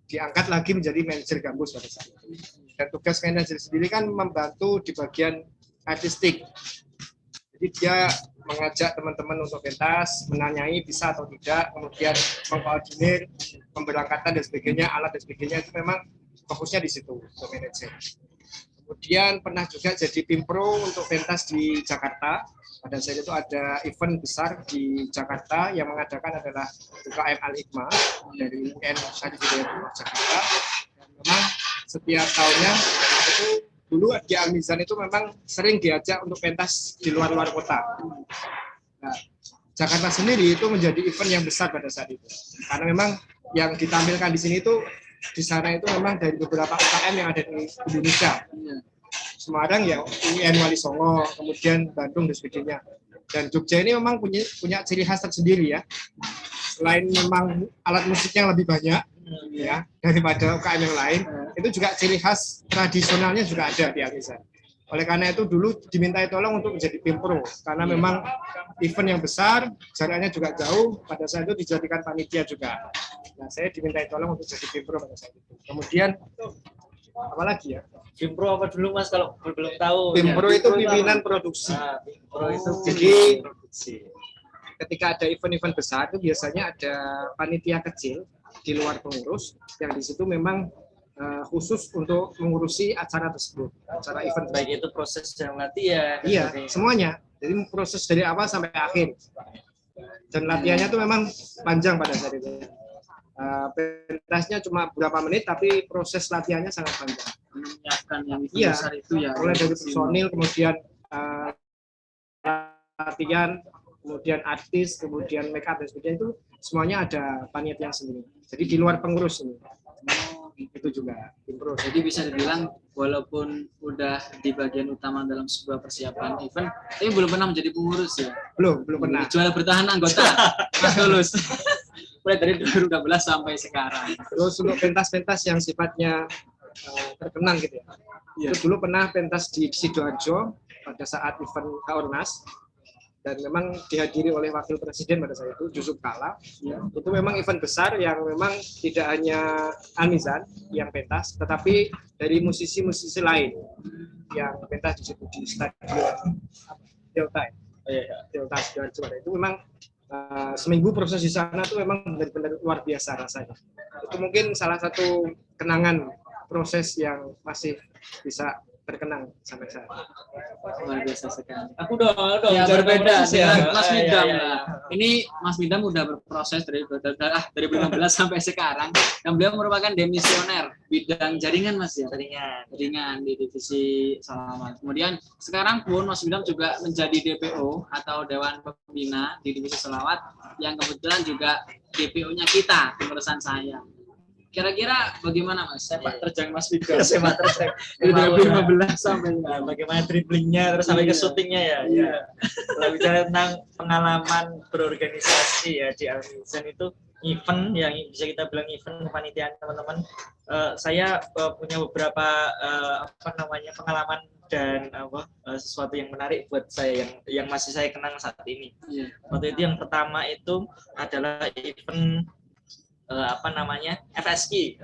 diangkat lagi menjadi manajer gambus pada saat itu. Dan tugas manajer sendiri kan membantu di bagian artistik. Jadi dia mengajak teman-teman untuk pentas, menanyai bisa atau tidak, kemudian mengkoordinir pemberangkatan dan sebagainya, alat dan sebagainya, itu memang fokusnya di situ untuk manajer. Kemudian pernah juga jadi pimpro untuk pentas di Jakarta. Pada saat itu ada event besar di Jakarta yang mengadakan adalah UKM Al-Hikmah dari UN Syarif Hidayatullah Jakarta. Dan memang setiap tahunnya itu dulu di Al-Mizan itu memang sering diajak untuk pentas di luar kota. Nah, Jakarta sendiri itu menjadi event yang besar pada saat itu. Karena memang yang ditampilkan di sini itu di sana itu memang dari beberapa UKM yang ada di Indonesia. Semarang ya UN Wali Songo, kemudian Bandung dan sebagainya. Dan Jogja ini memang punya ciri khas tersendiri ya. Selain memang alat musiknya lebih banyak ya daripada UKM yang lain, itu juga ciri khas tradisionalnya juga ada di Al-Mizan. Oleh karena itu dulu dimintai tolong untuk menjadi pimpro karena memang event yang besar, jaraknya juga jauh, pada saat itu dijadikan panitia juga. Nah, saya dimintai tolong untuk jadi pimpro pada saat itu. Kemudian apalagi ya? Pimpro apa dulu Mas kalau belum tahu? Pimpro itu pimpinan produksi. Pimpro itu Jadi produksi. ketika ada event-event besar itu biasanya ada panitia kecil di luar pengurus yang di situ memang khusus untuk mengurusi acara tersebut, acara event. Baik itu proses yang latihan. Iya, semuanya. Jadi proses dari awal sampai akhir. Dan latihannya tuh memang panjang pada saat itu. Pentasnya cuma berapa menit, tapi proses latihannya sangat panjang. Menyiapkan yang Iya, besar itu ya. mulai dari personil, kemudian latihan, kemudian artis, kemudian make up dan sebagainya itu semuanya ada panitia sendiri. Jadi di luar pengurus ini. Itu juga pimpro. Jadi bisa dibilang walaupun udah di bagian utama dalam sebuah persiapan event, tapi belum pernah menjadi pengurus ya. Belum pernah. Jual bertahan anggota Mas Tulus. Mulai dari 2012 sampai sekarang. Terus untuk pentas-pentas yang sifatnya terkenang gitu ya. Itu dulu pernah pentas di Sidoarjo pada saat event Kaornas. Dan memang dihadiri oleh Wakil Presiden pada saat itu, Yusuf Kala. Ya. Itu memang event besar yang memang tidak hanya Al-Mizan yang pentas, tetapi dari musisi-musisi lain yang pentas di situ di Stadion Delta. Delta Sidoarjo. Itu memang seminggu proses di sana itu memang benar-benar luar biasa rasanya. Itu mungkin salah satu kenangan proses yang masih bisa terkenang sampai saat ini. Luar biasa sekali. Aku dong Ya, berbeda proses ya. dengan Mas Midam. Iya. Lah. Ini Mas Midam udah berproses dari 2016 sampai sekarang, dan beliau merupakan demisioner bidang jaringan, Mas ya. Jaringan di divisi Solawan. Kemudian sekarang pun Mas Midam juga menjadi DPO atau Dewan Pembina di divisi Solawat, yang kebetulan juga DPO-nya kita, pengurusan saya. Kira-kira bagaimana, Mas, sepak terjang Mas Midam? Sepak terjang. Dari 2015 sampai Bagaimana dribblingnya terus sampai ke syutingnya ya. Iya. Kalau bicara tentang pengalaman berorganisasi ya di Almizan itu event yang bisa kita bilang event kepanitiaan teman-teman. Saya punya beberapa pengalaman dan sesuatu yang menarik buat saya yang masih saya kenang saat ini. Iya. Waktu itu yang pertama itu adalah event FSQ,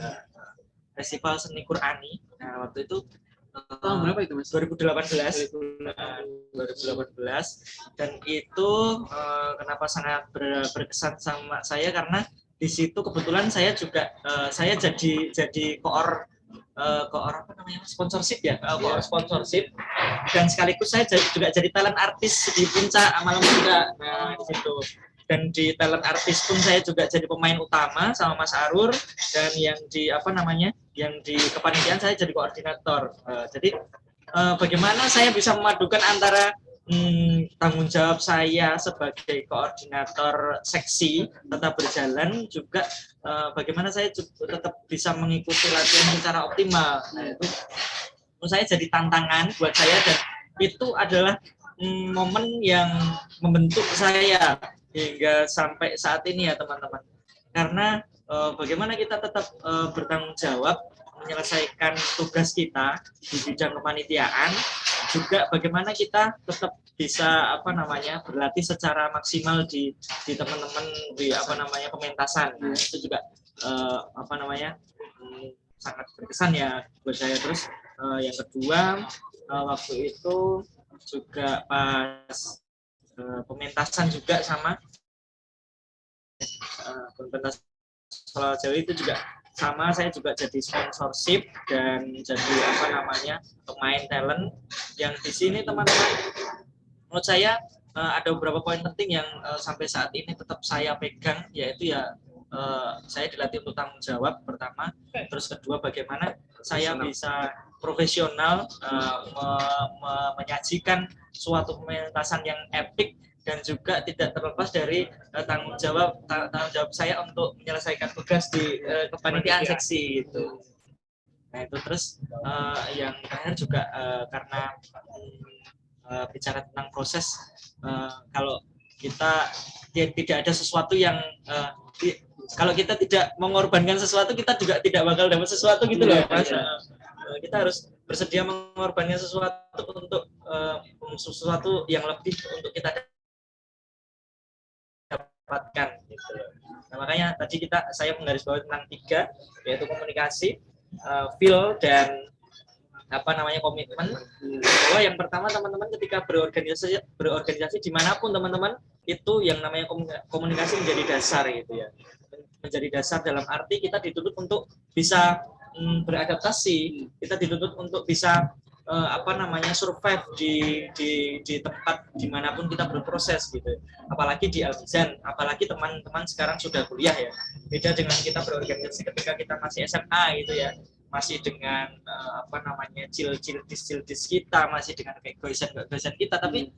Festival Seni Qur'ani. Nah, waktu itu Tahun berapa itu, Mas? 2018 dan itu kenapa sangat berkesan sama saya karena di situ kebetulan saya juga saya jadi koor sponsorship ya, koor sponsorship, dan sekaligus saya juga jadi talent artis di puncak Malam Muda. Nah, di situ. Dan di talent artis pun saya juga jadi pemain utama sama Mas Arur, dan yang di kepanitiaan saya jadi koordinator. Jadi bagaimana saya bisa memadukan antara tanggung jawab saya sebagai koordinator seksi tetap berjalan, juga bagaimana saya tetap bisa mengikuti latihan secara optimal. Nah, itu menurut saya jadi tantangan buat saya, dan itu adalah momen yang membentuk saya hingga sampai saat ini ya teman-teman, karena bagaimana kita tetap bertanggung jawab menyelesaikan tugas kita di bidang kepanitiaan, juga bagaimana kita tetap bisa berlatih secara maksimal di teman-teman di pementasan. Nah, itu juga sangat berkesan ya buat saya. Terus yang kedua, waktu itu juga pas pementasan juga sama pementasan Solawat Jawi itu juga sama, saya juga jadi sponsorship dan jadi pemain talent. Yang di sini teman-teman, menurut saya ada beberapa poin penting yang sampai saat ini tetap saya pegang, yaitu saya dilatih untuk tanggung jawab pertama, terus kedua bagaimana saya bisa profesional menyajikan suatu pementasan yang epic, dan juga tidak terlepas dari tanggung jawab saya untuk menyelesaikan tugas di kepanitiaan seksi gitu. Nah itu terus yang terakhir juga karena bicara tentang proses, kalau kita tidak ada sesuatu yang kalau kita tidak mengorbankan sesuatu, kita juga tidak bakal dapat sesuatu gitu loh, Mas. Kita harus bersedia mengorbankan sesuatu untuk sesuatu yang lebih untuk kita dapatkan gitu. Nah, makanya tadi saya menggarisbawahi tentang 3, yaitu komunikasi, feel, dan komitmen. Bahwa yang pertama teman-teman ketika berorganisasi dimanapun teman-teman, itu yang namanya komunikasi menjadi dasar gitu ya. Menjadi dasar dalam arti kita dituntut untuk bisa beradaptasi, kita dituntut untuk bisa survive di tempat dimanapun kita berproses gitu. Apalagi di Almizan, apalagi teman-teman sekarang sudah kuliah ya. Beda dengan kita berorganisasi ketika kita masih SMA gitu ya. Masih dengan cildis kita, masih dengan keegoisan kita. Tapi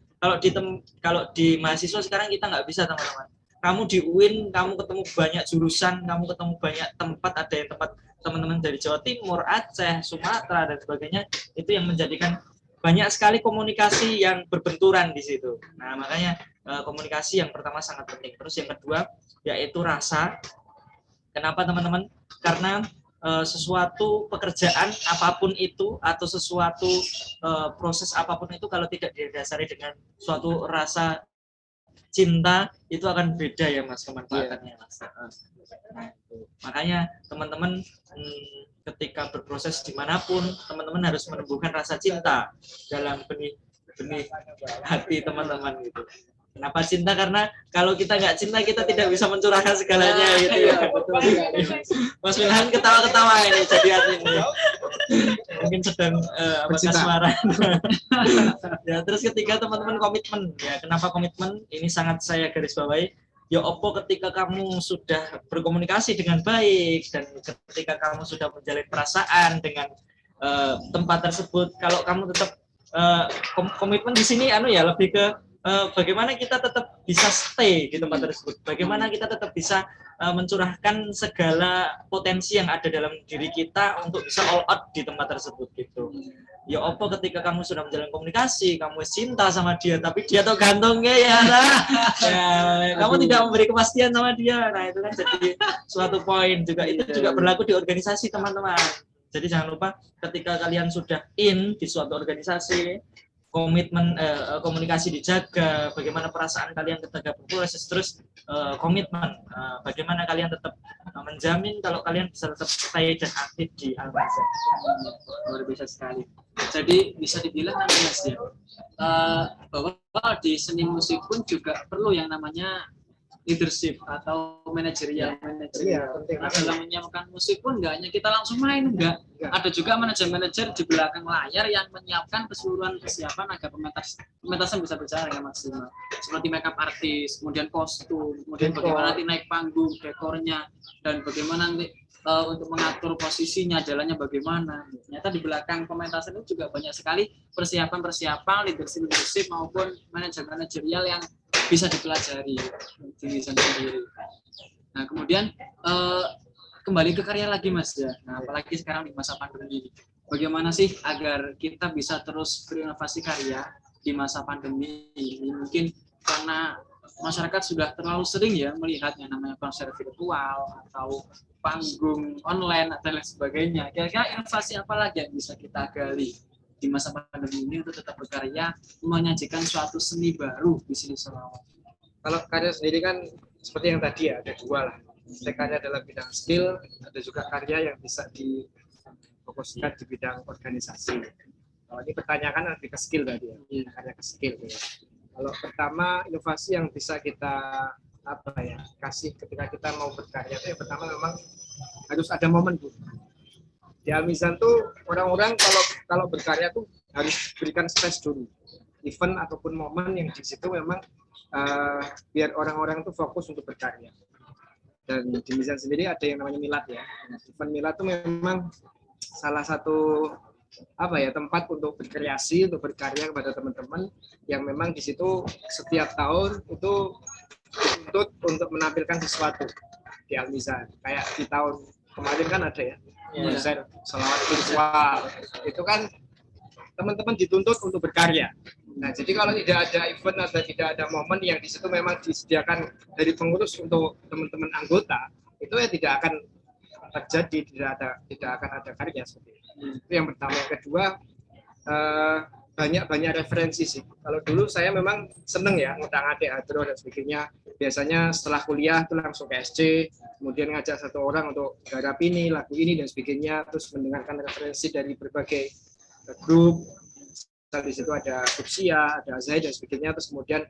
kalau di mahasiswa sekarang kita nggak bisa teman-teman. Kamu di UIN, kamu ketemu banyak jurusan, kamu ketemu banyak tempat, ada yang tempat teman-teman dari Jawa Timur, Aceh, Sumatera, dan sebagainya, itu yang menjadikan banyak sekali komunikasi yang berbenturan di situ. Nah, makanya komunikasi yang pertama sangat penting. Terus yang kedua, yaitu rasa. Kenapa teman-teman? Karena sesuatu pekerjaan apapun itu, atau sesuatu proses apapun itu, kalau tidak didasari dengan suatu rasa cinta, itu akan beda ya Mas kemanfaatannya. Mas. Nah, makanya teman-teman ketika berproses dimanapun, teman-teman harus menumbuhkan rasa cinta dalam benih hati teman-teman gitu. Kenapa cinta? Karena kalau kita nggak cinta kita tidak bisa mencurahkan segalanya gitu ya. Mas Wilhan ketawa-ketawa ini jadi admin. Mungkin sedang kasmaran. Ya, terus ketiga teman-teman komitmen. Ya, kenapa komitmen? Ini sangat saya garis bawahi. Ya opo ketika kamu sudah berkomunikasi dengan baik dan ketika kamu sudah menjalin perasaan dengan tempat tersebut, kalau kamu tetap komitmen di sini lebih ke bagaimana kita tetap bisa stay di tempat tersebut, bagaimana kita tetap bisa mencurahkan segala potensi yang ada dalam diri kita untuk bisa all out di tempat tersebut gitu. Ya opo ketika kamu sudah menjalin komunikasi, kamu cinta sama dia, tapi dia tuh gantungnya kamu tidak memberi kepastian sama dia, nah itu kan jadi suatu poin juga. Itu juga berlaku di organisasi teman-teman. Jadi jangan lupa ketika kalian sudah in di suatu organisasi, komitmen komunikasi dijaga, bagaimana perasaan kalian ketika berproses, terus komitmen bagaimana kalian tetap menjamin kalau kalian bisa tetap stay dan aktif di Al-Mazhar. Luar biasa sekali. Jadi bisa dibilang Mas ya, bahwa di seni musik pun juga perlu yang namanya leadership atau manajerial. Nah, dalam menyiapkan musik pun nggak hanya kita langsung main, ada juga manajer-manajer di belakang layar yang menyiapkan keseluruhan persiapan agar pementasan bisa berjalan dengan maksimal. Seperti makeup artis, kemudian kostum, kemudian bagaimana nanti naik panggung, dekornya, dan bagaimana nanti untuk mengatur posisinya, jalannya bagaimana. Ternyata di belakang pementasan itu juga banyak sekali persiapan leadership maupun manajerial yang bisa dipelajari di desain sendiri. Nah, kemudian kembali ke karya lagi Mas ya. Nah, apalagi sekarang di masa pandemi ini. Bagaimana sih agar kita bisa terus berinovasi karya di masa pandemi ini? Mungkin karena masyarakat sudah terlalu sering ya melihat yang namanya konser virtual atau panggung online dan lain sebagainya. Kira-kira inovasi apa lagi yang bisa kita gali di masa pandemi ini untuk tetap berkarya, menyajikan suatu seni baru di sini Sholawat? Kalau karya sendiri kan seperti yang tadi ya, ada dua lah. Karya dalam bidang skill, ada juga karya yang bisa difokuskan di bidang organisasi. Kalau ini pertanyaan lebih ke skill tadi ya, karya ke skill. Ya. Kalau pertama inovasi yang bisa kita kasih ketika kita mau berkarya itu yang pertama memang harus ada momen tuh. Di Al-Mizan tuh orang-orang kalau berkarya tuh harus berikan space dulu, event ataupun momen yang di situ memang biar orang-orang tuh fokus untuk berkarya. Dan di Mizan sendiri ada yang namanya milad ya. Event milad tuh memang salah satu tempat untuk berkreasi, untuk berkarya kepada teman-teman yang memang di situ setiap tahun itu dituntut untuk menampilkan sesuatu di Al-Mizan. Kayak di tahun kemarin kan ada ya. Konser Sholawat virtual itu kan teman-teman dituntut untuk berkarya. Nah, jadi kalau tidak ada event atau tidak ada momen yang di situ memang disediakan dari pengurus untuk teman-teman anggota, itu ya tidak akan terjadi, tidak akan ada karya seperti itu. Itu yang pertama. Yang kedua, banyak referensi sih. Kalau dulu saya memang seneng ya ngundang adik hadroh dan sebagainya. Biasanya setelah kuliah itu langsung ke SC, kemudian ngajak satu orang untuk garap ini, lagu ini dan sebagainya, terus mendengarkan referensi dari berbagai grup. Di situ ada Kupsia, ada Azai dan sebagainya, terus kemudian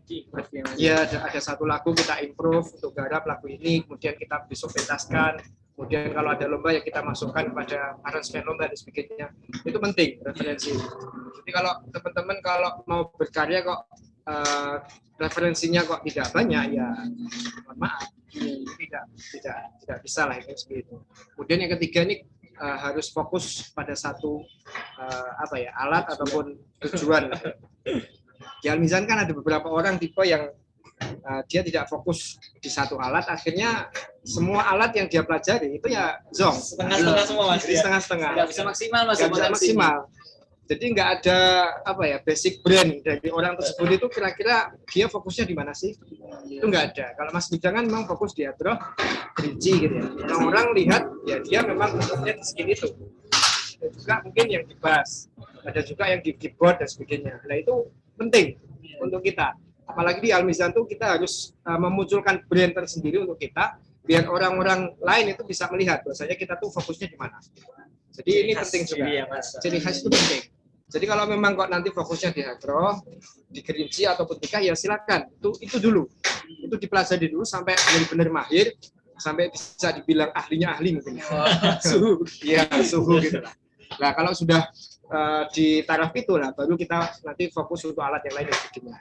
ya ada satu lagu kita improve untuk garap lagu ini, kemudian kita besok pentaskan. Kemudian kalau ada lomba ya kita masukkan pada aransemen lomba dan sebagainya. Itu penting referensi. Jadi kalau teman-teman kalau mau berkarya kok referensinya kok tidak banyak ya mohon maaf, tidak bisa lah itu seperti itu. Kemudian yang ketiga ini harus fokus pada satu alat ataupun tujuan. Di Al-Mizan kan ada beberapa orang tipe yang dia tidak fokus di satu alat, akhirnya semua alat yang dia pelajari itu ya zong. Setengah-setengah semua Mas. Jadi setengah-setengah. Nggak bisa maksimal Mas. Nggak bisa maksimal. Jadi nggak ada basic brand dari orang tersebut itu kira-kira dia fokusnya di mana sih? Itu nggak ada. Kalau Mas Bidang kan memang fokus di hadroh, rinci gitu ya. Orang-orang lihat ya dia memang fokusnya di skill itu. Ada juga mungkin yang di bass, ada juga yang di keyboard dan sebagainya. Nah itu penting untuk kita. Apalagi di Al-Mizan tuh kita harus memunculkan brand tersendiri untuk kita, biar orang-orang lain itu bisa melihat bahwasanya kita tuh fokusnya di mana. Jadi ini penting juga. Ciri khas itu penting. Jadi kalau memang kok nanti fokusnya di hadroh, di Kerinci ataupun tikah ya silakan. Itu dulu. Itu dipelajari dulu sampai benar-benar mahir, sampai bisa dibilang ahlinya ahli mungkin. Suhu. Iya, suhu gitu lah. Nah, kalau sudah di taraf itu lah baru kita nanti fokus untuk alat yang lain dan sebagainya.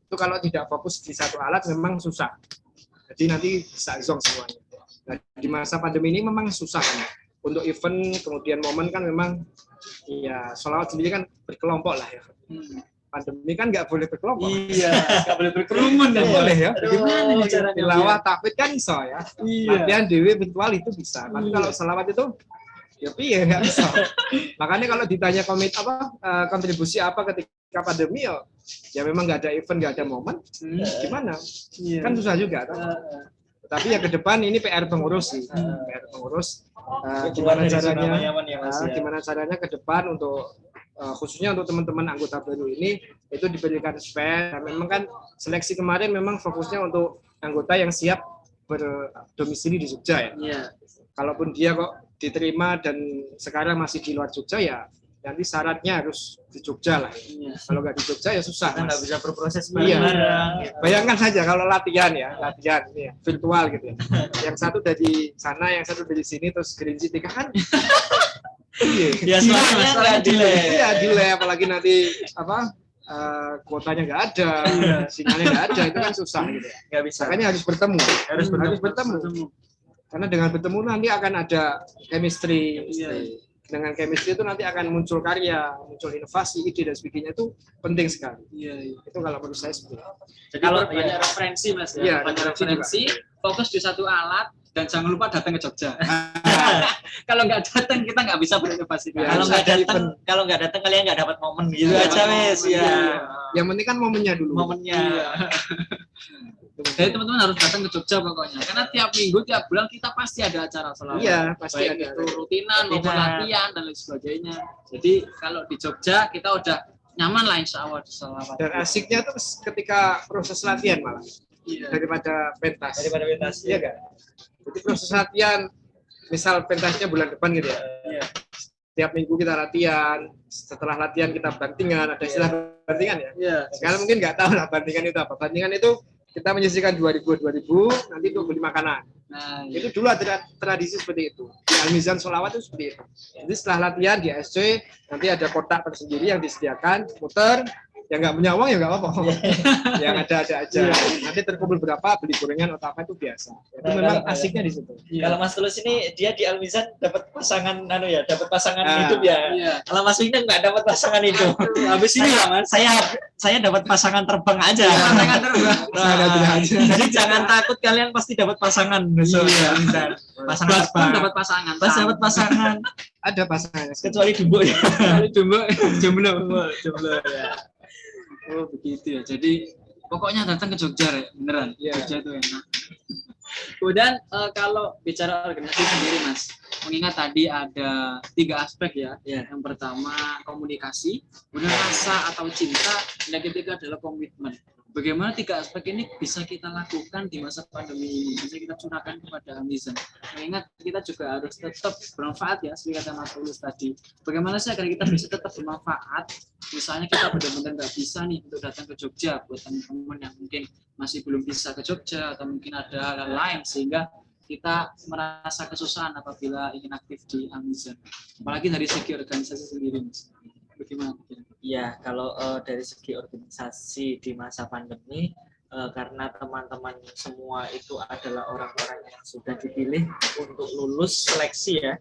Itu kalau tidak fokus di satu alat memang susah. Jadi nanti bisa zong semuanya. Nah, di masa pandemi ini memang susah kan. Untuk event kemudian momen kan memang ya sholawat sendiri kan berkelompok lah ya. Pandemi kan nggak boleh berkelompok. Iya, nggak boleh Kerumun nggak boleh ya. Gimana nih caranya? Tilawah takwid kan iso ya. Latihan dewi virtual itu bisa. Tapi kalau sholawat itu ya piye nggak bisa. Makanya kalau ditanya kontribusi apa ketika pandemi ya memang nggak ada event, nggak ada momen, gimana? Kan susah juga. Kan? Tapi ya ke depan ini PR pengurus sih, PR pengurus. Gimana caranya ke depan untuk khususnya untuk teman-teman anggota baru ini itu diberikan space. Nah, memang kan seleksi kemarin memang fokusnya untuk anggota yang siap berdomisili di Jogja ya. Kalaupun dia kok diterima dan sekarang masih di luar Jogja ya nanti syaratnya harus di Jogja lah. Kalau nggak di Jogja ya susah. Kita nggak bisa berproses bareng-bareng. Gitu. Bayangkan saja kalau latihan ini ya, virtual gitu ya. Yang satu dari sana, yang satu dari sini, terus Kerinci tikah kan. Ya soalnya nggak delay. Iya delay, apalagi nanti kuotanya nggak ada, sinyalnya nggak ada, itu kan susah gitu. Nggak bisa. Makanya harus bertemu. Karena dengan bertemu nanti akan ada chemistry. Dengan chemistry itu nanti akan muncul karya, muncul inovasi, ide dan sebagainya, itu penting sekali. Itu kalau menurut saya seperti itu. Jadi kalau banyak referensi Mas ya. Iya, banyak referensi, fokus di satu alat dan jangan lupa datang ke Jogja. Kalau nggak datang kita nggak bisa berinovasi. Ya, kalau nggak datang kalian nggak dapat momen gitu aja wes ya. Yang penting kan momennya dulu. Jadi teman-teman harus datang ke Jogja pokoknya. Karena tiap minggu, tiap bulan kita pasti ada acara sholawat. Iya, pasti baik ada. itu rutinan maupun latihan dan lain sebagainya. Jadi kalau di Jogja kita udah nyaman lah insya Allah di sholawat. Dan asiknya tuh ketika proses latihan malah. Daripada pentas. Iya nggak? Jadi proses latihan, misal pentasnya bulan depan gitu ya. Tiap minggu kita latihan, setelah latihan kita bantingan, ada istilah bantingan ya. Sekarang mungkin nggak tahu lah bantingan itu apa. Bantingan itu kita menyisihkan 2000 nanti untuk beli makanan. Nah, itu dulu ada tradisi seperti itu. Di Al-Mizan sholawat itu seperti itu. Jadi setelah latihan di SC nanti ada kotak tersendiri yang disediakan, muter. Yang nggak punya uang ya nggak apa-apa. Yang ada aja. Nanti terkumpul berapa, beli gorengan atau apa itu biasa. Itu memang asiknya di situ. Kalau Mas Tulus ini dia di Al-Mizan dapat pasangan dapat pasangan hidup ya. Kalau Mas Wina nggak dapat pasangan hidup. Habis ini ya Mas, saya dapat pasangan terbang aja. Pasangan terbang. Jadi jangan takut, kalian pasti dapat pasangan. Pasangan terbang. Dapat pasangan. Pas dapat pasangan. Ada pasangannya. Kecuali Dumbo ya. Jomblo ya. Oh begitu ya. Jadi pokoknya datang ke Jogja ya, beneran. Jogja itu enak. Kemudian kalau bicara organisasi sendiri Mas, mengingat tadi ada 3 aspek ya. Yang pertama komunikasi, kemudian rasa atau cinta, dan yang ketiga adalah komitmen. Bagaimana 3 aspek ini bisa kita lakukan di masa pandemi ini, bisa kita curahkan kepada Al-Mizan. Mengingat kita juga harus tetap bermanfaat ya, seperti kata Mas Tulus tadi. Bagaimana sih agar kita bisa tetap bermanfaat? Misalnya kita benar-benar nggak bisa nih untuk datang ke Jogja, buat teman-teman yang mungkin masih belum bisa ke Jogja, atau mungkin ada hal lain, sehingga kita merasa kesusahan apabila ingin aktif di Al-Mizan. Apalagi dari segi organisasi sendiri, Mas. Bagaimana? Ya, kalau dari segi organisasi di masa pandemi, karena teman-teman semua itu adalah orang-orang yang sudah dipilih untuk lulus seleksi ya.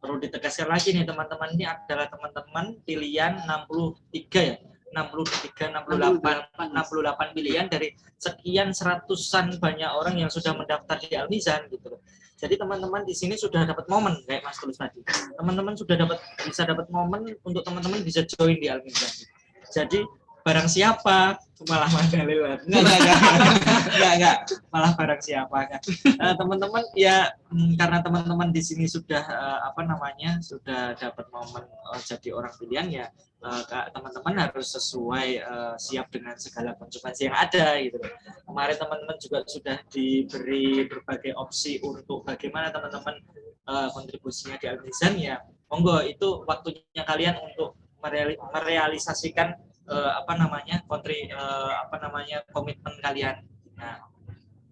Perlu ditegaskan lagi nih teman-teman, ini adalah teman-teman pilihan 63 ya. 68 pilihan dari sekian seratusan banyak orang yang sudah mendaftar di Al-Mizan gitu loh. Jadi teman-teman di sini sudah dapat momen kayak Mas Tulus tadi. Teman-teman sudah bisa dapat momen untuk teman-teman bisa join di Al-Mizan. Jadi barang siapa malah lewat. Enggak. Malah barang siapa kan. Teman-teman ya karena teman-teman di sini sudah sudah dapat momen jadi orang pilihan ya. Teman-teman harus sesuai siap dengan segala konsekuensi yang ada gitu. Kemarin teman-teman juga sudah diberi berbagai opsi untuk bagaimana teman-teman kontribusinya di Al-Mizan ya. Monggo itu waktunya kalian untuk merealisasikan komitmen kalian. Nah,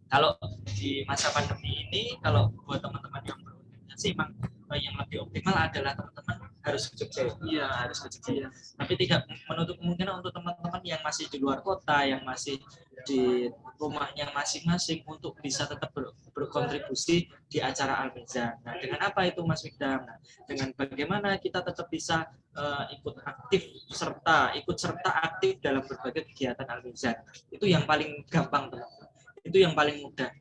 kalau di masa pandemi ini, kalau buat teman-teman yang berorganisasi, memang yang lebih optimal adalah teman-teman harus ke Jogja. Iya, harus ke Jogja. Tapi tidak menutup kemungkinan untuk teman-teman yang masih di luar kota, yang masih di rumahnya masing-masing untuk bisa tetap berkontribusi di acara Al-Mizan. Nah, dengan apa itu Mas Mikdam? Nah, dengan bagaimana kita tetap bisa ikut serta aktif dalam berbagai kegiatan Al-Mizan. Itu yang paling gampang, teman-teman. Itu yang paling mudah.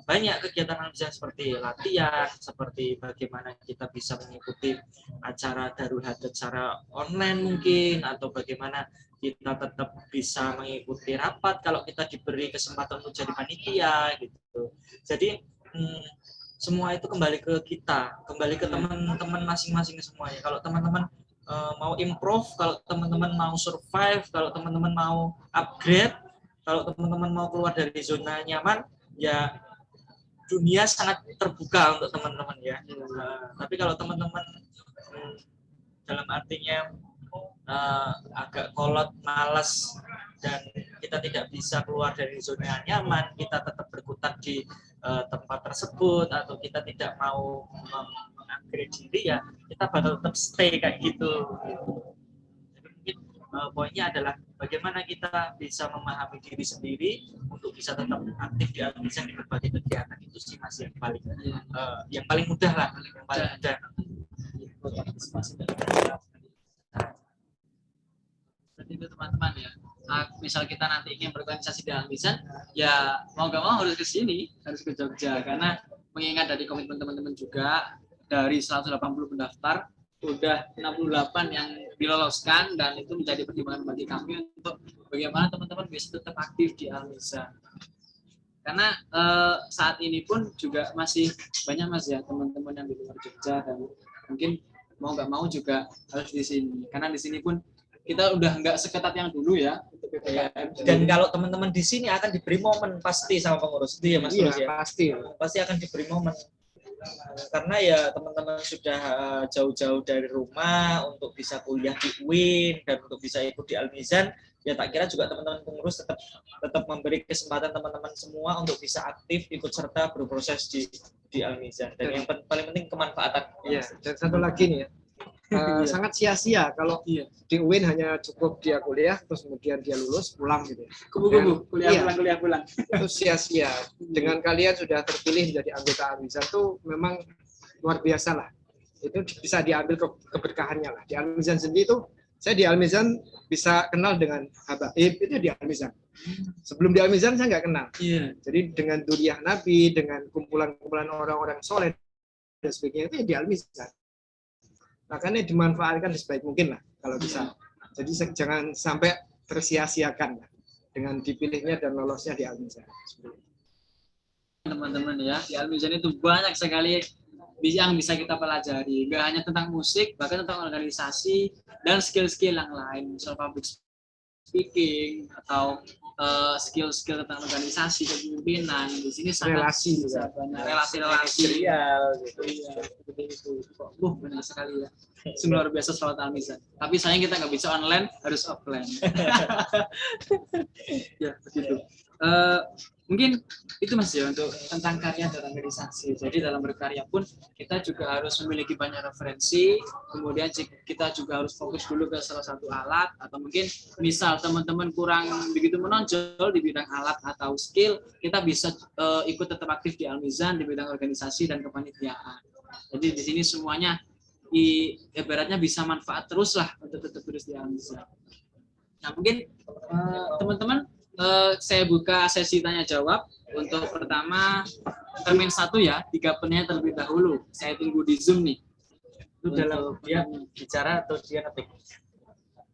Banyak kegiatan Al-Mizan seperti latihan, seperti bagaimana kita bisa mengikuti acara Darul Hadat secara online mungkin, atau bagaimana kita tetap bisa mengikuti rapat kalau kita diberi kesempatan untuk jadi panitia gitu. Jadi semua itu kembali ke kita, kembali ke teman-teman masing-masing semuanya. Kalau teman-teman mau improve, kalau teman-teman mau survive, kalau teman-teman mau upgrade, kalau teman-teman mau keluar dari zona nyaman, ya dunia sangat terbuka untuk teman-teman ya. Tapi kalau teman-teman dalam artinya agak kolot, malas, dan kita tidak bisa keluar dari zona nyaman, kita tetap berkutat di tempat tersebut, atau kita tidak mau mengupgrade diri, ya kita bakal tetap stay kayak gitu. Jadi mungkin poinnya adalah bagaimana kita bisa memahami diri sendiri untuk bisa tetap aktif di Al-Mizan di berbagai kegiatan. Itu sih Mas yang paling mudah lah, yang paling mudah. Seperti itu teman-teman ya. Misal kita nanti ingin berorganisasi di Al-Mizan, ya mau gak mau harus ke sini, harus ke Jogja, karena mengingat dari komitmen teman-teman juga, dari 180 pendaftar udah 68 yang diloloskan, dan itu menjadi pertimbangan bagi kami untuk bagaimana teman-teman bisa tetap aktif di Al-Mizan. Karena saat ini pun juga masih banyak Mas ya teman-teman yang di luar Jogja, dan mungkin mau nggak mau juga harus di sini, karena di sini pun kita udah nggak seketat yang dulu ya. Dan kalau teman-teman di sini akan diberi momen pasti sama pengurus itu ya Mas. Iya, ya? Pasti akan diberi momen. Karena ya teman-teman sudah jauh-jauh dari rumah untuk bisa kuliah di UIN dan untuk bisa ikut di Al-Mizan, ya tak kira juga teman-teman pengurus tetap memberi kesempatan teman-teman semua untuk bisa aktif ikut serta berproses di Al-Mizan. Dan yang paling penting kemanfaatan. Iya, dan satu lagi nih ya. Sangat sia-sia kalau di UIN hanya cukup dia kuliah terus kemudian dia lulus pulang gitu ya. Kubu-kubu, kuliah pulang. Itu sia-sia. Dengan kalian sudah terpilih menjadi anggota Al-Mizan itu memang luar biasa lah. Itu bisa diambil keberkahannya lah. Di Al-Mizan sendiri itu saya di Al-Mizan bisa kenal dengan Habaib itu di Al-Mizan. Sebelum di Al-Mizan saya nggak kenal. Jadi dengan Duriah Nabi, dengan kumpulan-kumpulan orang-orang soleh dan sebagainya itu di Al-Mizan. Makanya dimanfaatkan sebaik mungkin lah kalau bisa. Jadi jangan sampai tersia-siakan lah dengan dipilihnya dan lolosnya di Al-Mizan. Teman-teman ya, di Al-Mizan itu banyak sekali yang bisa kita pelajari. Gak hanya tentang musik, bahkan tentang organisasi dan skill-skill yang lain, misal public speaking atau skill-skill tentang organisasi, kepemimpinan. Di sini sangat relasi material gitu. Iya, seperti itu. Benar sekali ya. Luar biasa Sholawat Al-Mizan. Tapi sayang kita nggak bisa online, harus offline. Ya, begitu. Mungkin itu Mas ya untuk tentang karya dan organisasi. Jadi dalam berkarya pun kita juga harus memiliki banyak referensi, kemudian kita juga harus fokus dulu ke salah satu alat, atau mungkin misal teman-teman kurang begitu menonjol di bidang alat atau skill, kita bisa ikut tetap aktif di Al-Mizan di bidang organisasi dan kepanitiaan. Jadi di sini semuanya ibaratnya bisa manfaat terus lah untuk tetap terus di Al-Mizan. Nah mungkin teman-teman saya buka sesi tanya jawab. Untuk pertama termin 1 ya, 3 penanya terlebih dahulu. Saya tunggu di Zoom nih. Itu dalam dia bicara atau dia ngetik?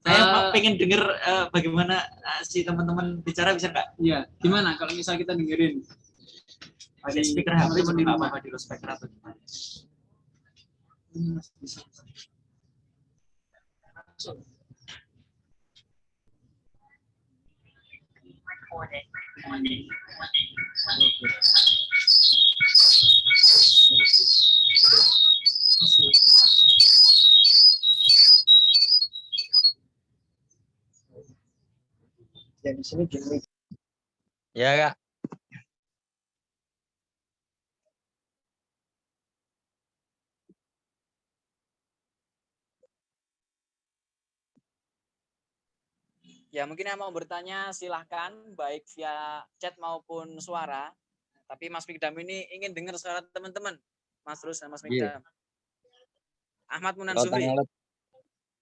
Saya pengen denger bagaimana si teman-teman bicara, bisa nggak? Iya, gimana kalau misal kita dengerin? Pakai speaker HP teman-teman di rumah. Di speaker atau gimana? Bisa. yang di sini gini. Ya, Kak. Ya, mungkin yang mau bertanya silahkan, baik via chat maupun suara. Tapi Mas Mikdam ini ingin dengar suara teman-teman. Mas Rus dan Mas Iya. Mikdam. Ahmad Munan Kalau Zuhri. tanglet,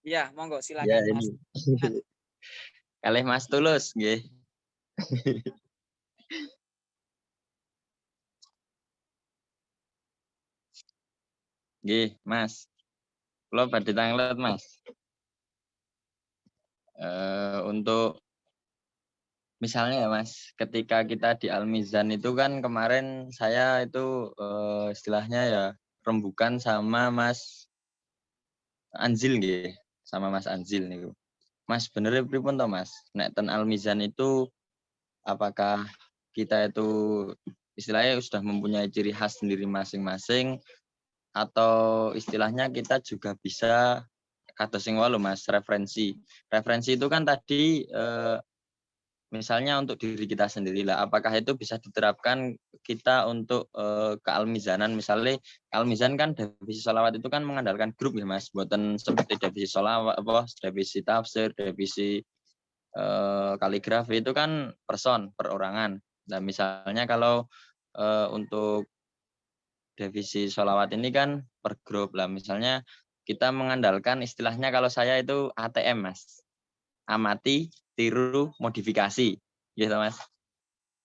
Ya, monggo ya silakan Mas. ini. Kalih Mas Tulus, nggih. Nggih, Mas. Kula badhe tanglet, Mas. Untuk misalnya ya, Mas, ketika kita di Al-Mizan itu kan kemarin saya itu istilahnya ya rembukan sama Mas Anzil nggih, sama Mas Anzil niku. Mas bener pripun to, Mas? Nek ten Al-Mizan itu apakah kita itu istilahnya sudah mempunyai ciri khas sendiri masing-masing atau istilahnya kita juga bisa kados sing walu Mas referensi. Referensi itu kan tadi misalnya untuk diri kita sendiri lah, apakah itu bisa diterapkan kita untuk ke Al-Mizanan misalnya Al-Mizan kan divisi sholawat itu kan mengandalkan grup ya Mas, buatan seperti divisi sholawat apa divisi tafsir, divisi kaligrafi itu kan perorangan. Nah misalnya kalau untuk divisi sholawat ini kan per grup lah, misalnya kita mengandalkan istilahnya kalau saya itu ATM Mas, amati, tiru, modifikasi, gitu Mas.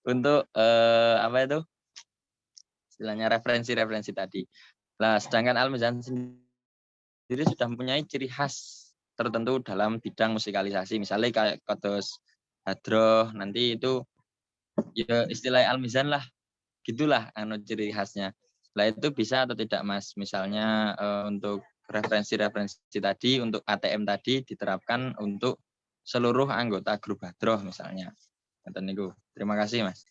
Untuk apa itu istilahnya referensi tadi. Nah, sedangkan Al-Mizan sendiri sudah mempunyai ciri khas tertentu dalam bidang musikalisasi. Misalnya kayak kados hadroh, nanti itu ya istilah Al-Mizan lah, gitulah anu ciri khasnya. Lah itu bisa atau tidak Mas? Misalnya untuk referensi tadi, untuk ATM tadi diterapkan untuk seluruh anggota grup hadroh misalnya. Niku. Terima kasih Mas.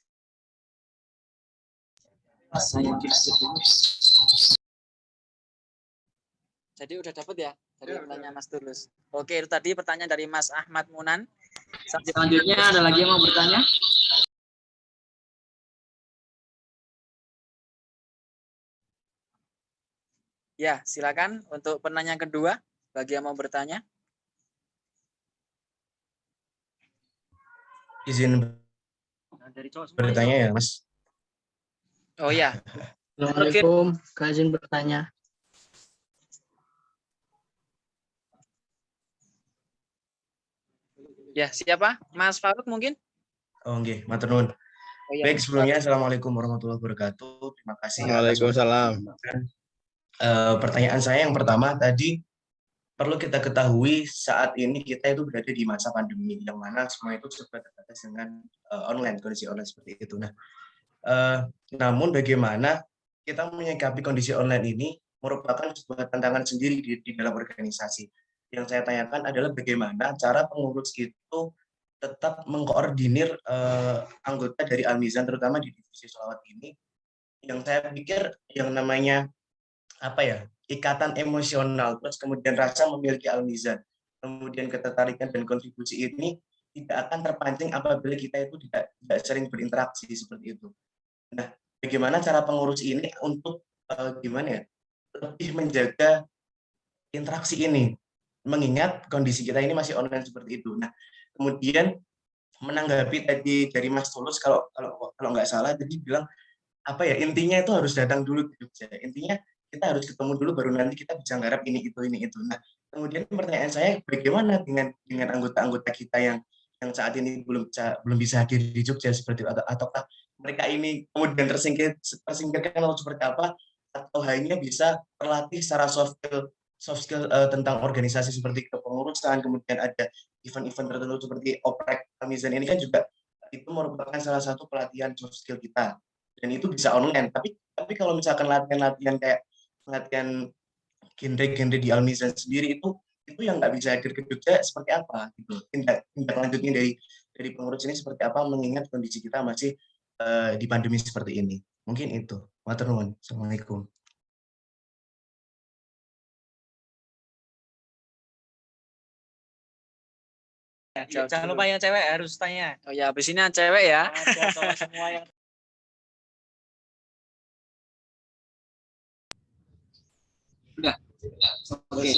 Jadi udah dapat ya dari pertanyaan Mas Tulus. Oke, itu tadi pertanyaan dari Mas Ahmad Munan. Selanjutnya ada lagi yang mau bertanya? Ya, silakan untuk penanya kedua bagi yang mau bertanya. Izin bertanya ya, Mas. Oh ya. Assalamualaikum, Kak izin bertanya. Ya, siapa? Mas Faruk mungkin? Oh, nggih, matur nuwun. Oh, ya, Baik, sebelumnya Assalamualaikum warahmatullahi wabarakatuh. Terima kasih. Waalaikumsalam. Pertanyaan saya yang pertama tadi, perlu kita ketahui saat ini kita itu berada di masa pandemi, yang mana semua itu serba terbatas dengan online, kondisi online seperti itu. Nah, namun bagaimana kita menyikapi kondisi online ini merupakan sebuah tantangan sendiri di dalam organisasi. Yang saya tanyakan adalah bagaimana cara pengurus itu tetap mengkoordinir anggota dari Al-Mizan, terutama di divisi sholawat ini, yang saya pikir yang namanya apa ya, ikatan emosional, terus kemudian rasa memiliki Al-Mizan, kemudian ketertarikan dan kontribusi ini tidak akan terpancing apabila kita itu tidak sering berinteraksi seperti itu. Nah, bagaimana cara pengurus ini untuk gimana ya, lebih menjaga interaksi ini, mengingat kondisi kita ini masih online seperti itu. Nah, kemudian menanggapi tadi dari Mas Tulus, kalau nggak salah tadi bilang apa ya, intinya itu harus datang dulu ke Jogja. Intinya kita harus ketemu dulu baru nanti kita bisa nggarap ini itu. Nah, kemudian pertanyaan saya, bagaimana dengan anggota-anggota kita yang saat ini belum bisa hadir di Jogja seperti itu, ataukah mereka ini kemudian tersingkirkan atau seperti apa, atau hanya bisa terlatih secara soft skill tentang organisasi seperti kepengurusan, kemudian ada event-event tertentu seperti oprek Al-Mizan ini kan juga itu merupakan salah satu pelatihan soft skill kita, dan itu bisa online. Tapi kalau misalkan latihan kayak latihan genre di Al-Mizan sendiri itu yang nggak bisa hadir ke Jogja seperti apa gitu. Tindak lanjutnya dari pengurus ini seperti apa, mengingat kondisi kita masih di pandemi seperti ini. Mungkin itu. Matur nuwun. Assalamualaikum. jawab Jangan dulu. lupa yang cewek harus tanya. Oh ya, habis ini yang cewek ya. Ada cowok semua yang Oke.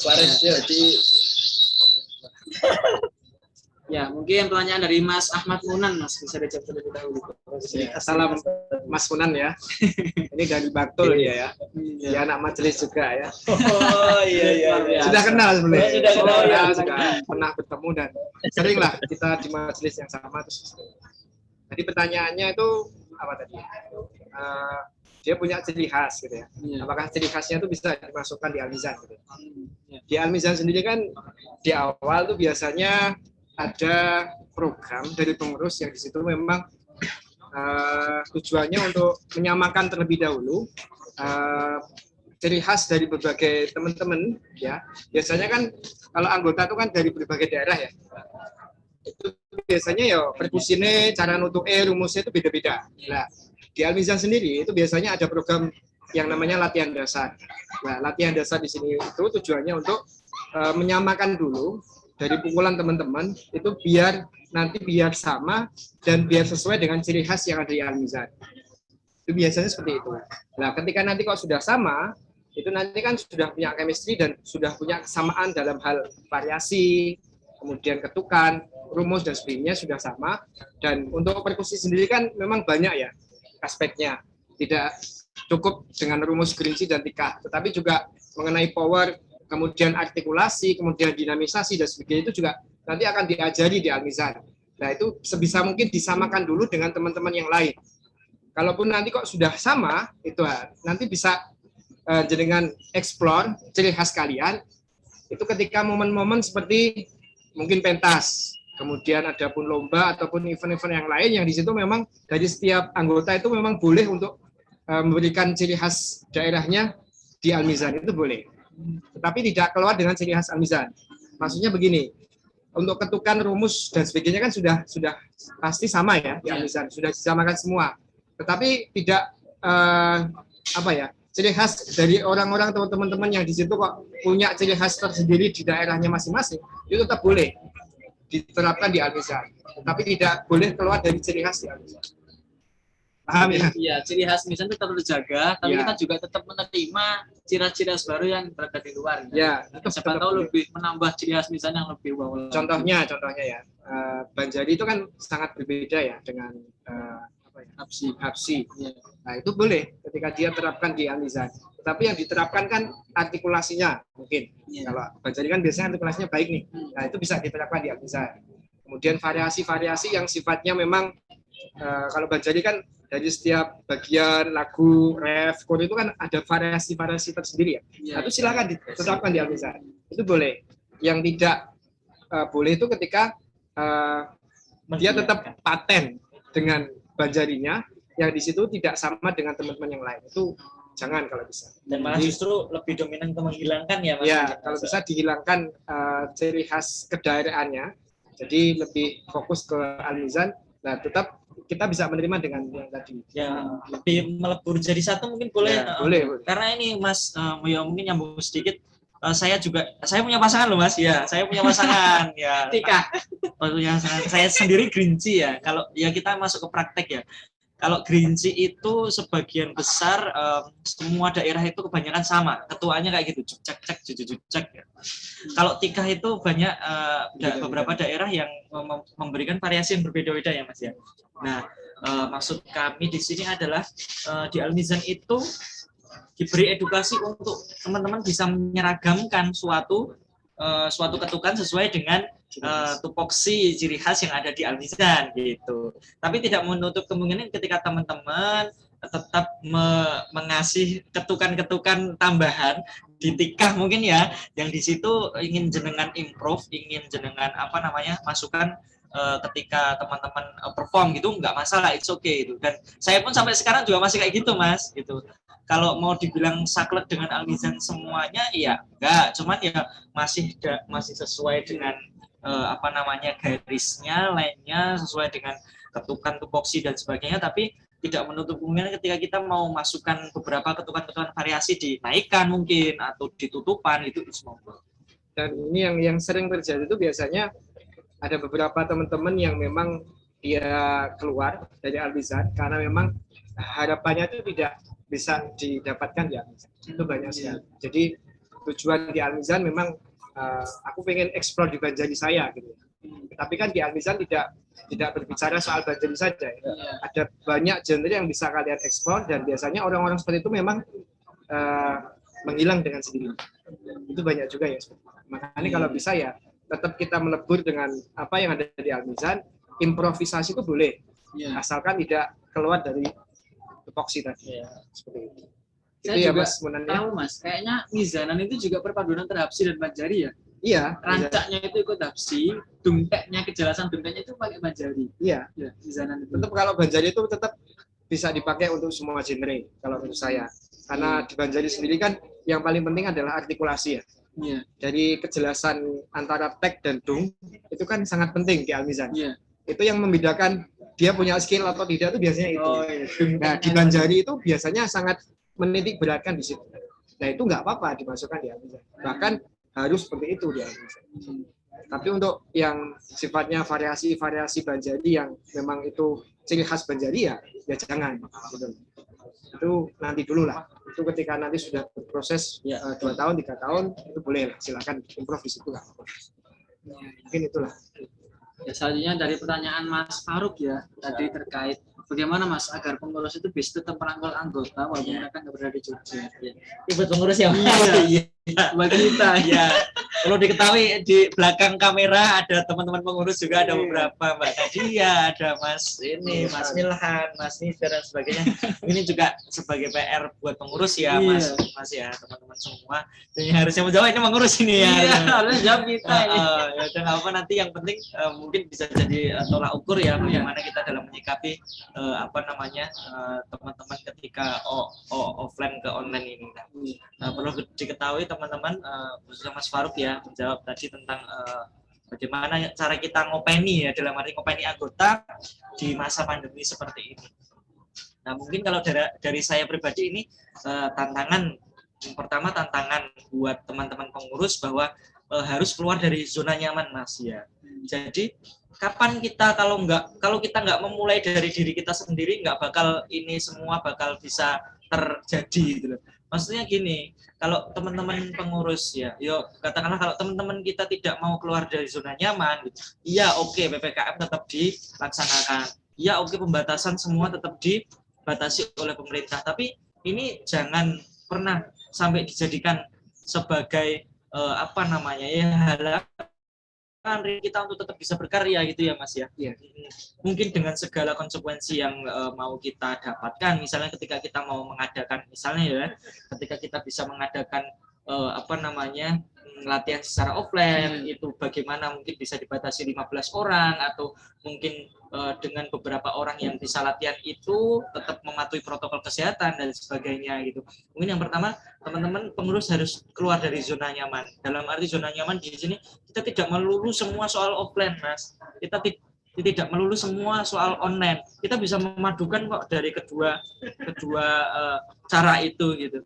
Suarez jadi Ya, mungkin pertanyaan dari Mas Ahmad Munan, Mas, bisa dijawab terlebih dahulu. salam Mas Munan ya. Ini dari Batul dia ya. Dia anak majelis juga ya. Oh iya. Sudah kenal sebenarnya. Sudah kenal, ya. Sudah pernah bertemu dan seringlah kita di majelis yang sama terus. Jadi pertanyaannya itu apa tadi? Dia punya ciri khas gitu ya. Apakah ciri khasnya itu bisa dimasukkan di Al-Mizan gitu. Di Al-Mizan sendiri kan di awal tuh biasanya ada program dari pengurus yang di situ memang tujuannya untuk menyamakan terlebih dahulu ciri khas dari berbagai teman-teman ya. Biasanya kan kalau anggota itu kan dari berbagai daerah ya. Itu biasanya ya perkusinya, cara nutuknya, rumusnya itu beda-beda. Nah, di Al-Mizan sendiri itu biasanya ada program yang namanya latihan dasar. Nah, latihan dasar di sini itu tujuannya untuk menyamakan dulu dari pukulan teman-teman itu biar sama dan biar sesuai dengan ciri khas yang ada di Al-Mizan. Itu biasanya seperti itu. Nah, ketika nanti kalau sudah sama, itu nanti kan sudah punya chemistry dan sudah punya kesamaan dalam hal variasi, kemudian ketukan, rumus dan sebagainya sudah sama. Dan untuk perkusi sendiri kan memang banyak ya aspeknya. Tidak cukup dengan rumus gerinci dan tikah, tetapi juga mengenai power, kemudian artikulasi, kemudian dinamisasi dan sebagainya itu juga nanti akan diajari di Al-Mizan. Nah, itu sebisa mungkin disamakan dulu dengan teman-teman yang lain. Kalaupun nanti kok sudah sama, itu nanti bisa jenengan explore ciri khas kalian. Itu ketika momen-momen seperti mungkin pentas, kemudian ada pun lomba ataupun event-event yang lain yang di situ memang dari setiap anggota itu memang boleh untuk memberikan ciri khas daerahnya di Al-Mizan, itu boleh. Tetapi tidak keluar dengan ciri khas Al-Mizan. Maksudnya begini, untuk ketukan rumus dan sebagainya kan sudah pasti sama ya di Al-Mizan, sudah disamakan semua. Tetapi tidak ciri khas dari orang-orang atau teman-teman yang di situ kok punya ciri khas tersendiri di daerahnya masing-masing, itu tetap boleh diterapkan di Al-Mizan. Tapi tidak boleh keluar dari ciri khas di Al-Mizan. Paham ya? Iya, ciri khas Mizan itu tetap terjaga, tapi Ya. kita juga tetap menerima ciri khas baru yang berada di luar. Ya, Siapa tahu lebih menambah ciri khas Mizan yang lebih wow. Contohnya ya, Banjari itu kan sangat berbeda ya dengan Habsi. Nah, itu boleh ketika dia terapkan di Al-Mizan. Tetapi yang diterapkan kan artikulasinya mungkin. Kalau Banjari kan biasanya artikulasinya baik nih. Nah, itu bisa diterapkan di Al-Mizan. Kemudian variasi-variasi yang sifatnya memang kalau Banjari kan dari setiap bagian lagu, ref, chord itu kan ada variasi-variasi tersendiri ya. Nah, itu silakan diterapkan di Al-Mizan. Itu boleh. Yang tidak boleh itu ketika dia tetap paten dengan Banjarinya, yang di situ tidak sama dengan teman-teman yang lain. Itu jangan kalau bisa. Dan malah justru lebih dominan ke menghilangkan ya, Mas. Ya, kalau bisa dihilangkan ciri khas kedaerahannya. Jadi lebih fokus ke Al-Mizan. Nah, tetap kita bisa menerima dengan yang tadi. Ya, lebih melebur jadi satu mungkin boleh. Ya, boleh. Karena ini Mas, ya mungkin nyambung sedikit. Saya punya pasangan loh Mas. Ya, saya punya pasangan. Ya. Tika. Saya sendiri Gerinci ya. Kalau ya kita masuk ke praktek ya. Kalau Gerinci itu sebagian besar semua daerah itu kebanyakan sama. Ketuanya kayak gitu, cek ya. Kalau Tikah itu banyak beberapa daerah yang memberikan variasi yang berbeda-beda ya Mas ya. Nah, maksud kami di sini adalah di Al-Mizan itu diberi edukasi untuk teman-teman bisa menyeragamkan suatu ketukan sesuai dengan tupoksi ciri khas yang ada di Al-Mizan gitu. Tapi tidak menutup kemungkinan ketika teman-teman tetap mengasih ketukan-ketukan tambahan di Tikah mungkin ya, yang di situ ingin jenengan improve, ingin jenengan masukan ketika teman-teman perform gitu, nggak masalah, it's okay itu. Dan saya pun sampai sekarang juga masih kayak gitu Mas gitu. Kalau mau dibilang saklek dengan Al-Mizan semuanya, ya enggak, cuman ya masih sesuai dengan garisnya, lainnya sesuai dengan ketukan tupoksi dan sebagainya, tapi tidak menutup kemungkinan ketika kita mau masukkan beberapa ketukan-ketukan variasi dinaikkan mungkin atau ditutupan itu semua. Dan ini yang sering terjadi itu biasanya ada beberapa teman-teman yang memang dia keluar dari Al-Mizan karena memang harapannya itu tidak bisa didapatkan ya. Itu banyak sekali. Jadi tujuan di Al-Mizan memang aku pengen eksplor di Banjari saya gitu. Tapi kan di Al-Mizan tidak berbicara soal Banjari saja. Ya. Ada banyak genre yang bisa kalian eksplor dan biasanya orang-orang seperti itu memang menghilang dengan sendirinya. Itu banyak juga ya. Makanya kalau bisa ya tetap kita melebur dengan apa yang ada di Al-Mizan. Improvisasi itu boleh, asalkan tidak keluar dari tupoksi tadi. Seperti itu. Saya itu ya, juga Mas, tahu Mas, kayaknya Mizanan itu juga perpaduan antara Hapsi dan Banjari ya. Iya. Rancaknya itu ikut Hapsi, dungteknya, kejelasan dungteknya itu pakai Banjari. Iya. Ya, Mizanan itu. Tetap kalau Banjari itu tetap bisa dipakai untuk semua genre kalau menurut saya. Karena di Banjari sendiri kan yang paling penting adalah artikulasi ya. Iya. Dari kejelasan antara tek dan dung itu kan sangat penting di Al-Mizan. Iya. Itu yang membedakan dia punya skill atau tidak itu biasanya itu. Oh, iya. Nah, di Banjari itu biasanya sangat menitik beratkan di situ. Nah, itu nggak apa-apa dimasukkan di Al-Mizan. Bahkan harus seperti itu di Al-Mizan. Tapi untuk yang sifatnya variasi-variasi Banjari yang memang itu ciri khas Banjari ya jangan. Itu nanti dulu lah. Itu ketika nanti sudah berproses 2 tahun, 3 tahun, itu boleh lah. Silakan improv di situ lah. Mungkin itulah. Ya, selanjutnya dari pertanyaan Mas Faruk ya, tadi terkait bagaimana Mas agar pengurus itu bisa tetap merangkul anggota walaupun mereka nggak berada di Jogja. Ya. Buat pengurus ya. Iya. Buat kita ya. Perlu diketahui di belakang kamera ada teman-teman pengurus juga, ada beberapa, Mbak Nadia, ada Mas ini, Mas Milhan, Mas Nida dan sebagainya. Ini juga sebagai PR buat pengurus ya, Mas ya, teman-teman semua. Dan yang harusnya menjawab ini pengurus ini ya. Iya, harusnya jawab kita ini. Ya, dan apa nanti yang penting mungkin bisa jadi tolak ukur ya bagaimana kita dalam menyikapi teman-teman ketika offline ke online ini. Nah, perlu diketahui teman-teman, khususnya Mas Faruk ya menjawab tadi tentang bagaimana cara kita ngopeni ya, dalam arti ngopeni anggota di masa pandemi seperti ini. Nah, mungkin kalau dari saya pribadi ini pertama tantangan buat teman-teman pengurus bahwa harus keluar dari zona nyaman, Mas ya. Jadi kapan kita kalau kita nggak memulai dari diri kita sendiri, nggak bakal ini semua bakal bisa terjadi gitu loh. Maksudnya gini, kalau teman-teman pengurus ya, katakanlah kalau teman-teman kita tidak mau keluar dari zona nyaman, gitu, iya oke, PPKM tetap dilaksanakan, iya oke, pembatasan semua tetap dibatasi oleh pemerintah, tapi ini jangan pernah sampai dijadikan sebagai halangan kita untuk tetap bisa berkarya gitu ya Mas ya. Iya. Mungkin dengan segala konsekuensi yang mau kita dapatkan, misalnya ketika kita mau mengadakan, misalnya ya, ketika kita bisa mengadakan latihan secara offline, itu bagaimana mungkin bisa dibatasi 15 orang atau mungkin dengan beberapa orang yang bisa latihan itu tetap mematuhi protokol kesehatan dan sebagainya gitu. Mungkin yang pertama teman-teman pengurus harus keluar dari zona nyaman. Dalam arti zona nyaman di sini kita tidak melulu semua soal offline, Mas. Kita tidak melulu semua soal online. Kita bisa memadukan kok dari kedua cara itu gitu.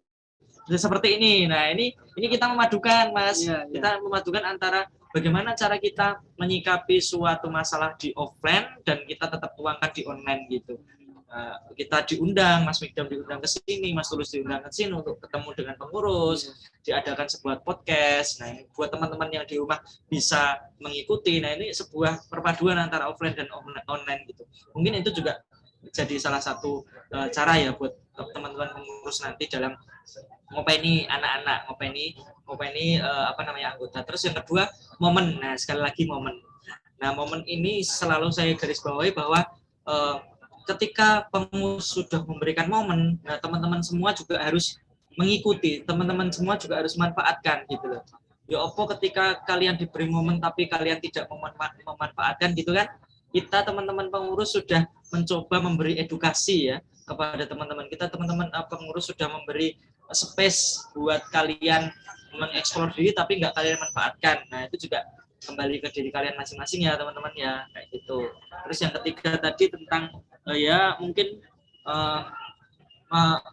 Seperti ini. Nah, ini kita memadukan, Mas. Ya. Kita memadukan antara bagaimana cara kita menyikapi suatu masalah di offline dan kita tetap tuangkan di online gitu. Kita diundang, Mas Mikdam diundang ke sini, Mas Tulus diundang ke sini untuk ketemu dengan pengurus, diadakan sebuah podcast. Nah, ini buat teman-teman yang di rumah bisa mengikuti. Nah, ini sebuah perpaduan antara offline dan online gitu. Mungkin itu juga jadi salah satu cara ya buat teman-teman pengurus nanti dalam ngopeni anak-anak, ngopeni anggota. Terus yang kedua, momen. Nah, sekali lagi momen. Nah, momen ini selalu saya garis bawahi bahwa ketika pengurus sudah memberikan momen, nah teman-teman semua juga harus mengikuti, teman-teman semua juga harus manfaatkan gitu loh. Ya opo ketika kalian diberi momen tapi kalian tidak memanfaatkan gitu kan? Kita teman-teman pengurus sudah mencoba memberi edukasi ya kepada teman-teman kita, teman-teman pengurus sudah memberi space buat kalian mengeksplor diri tapi nggak kalian manfaatkan. Nah, itu juga kembali ke diri kalian masing-masing ya teman-teman ya, kayak gitu. Terus yang ketiga tadi tentang mungkin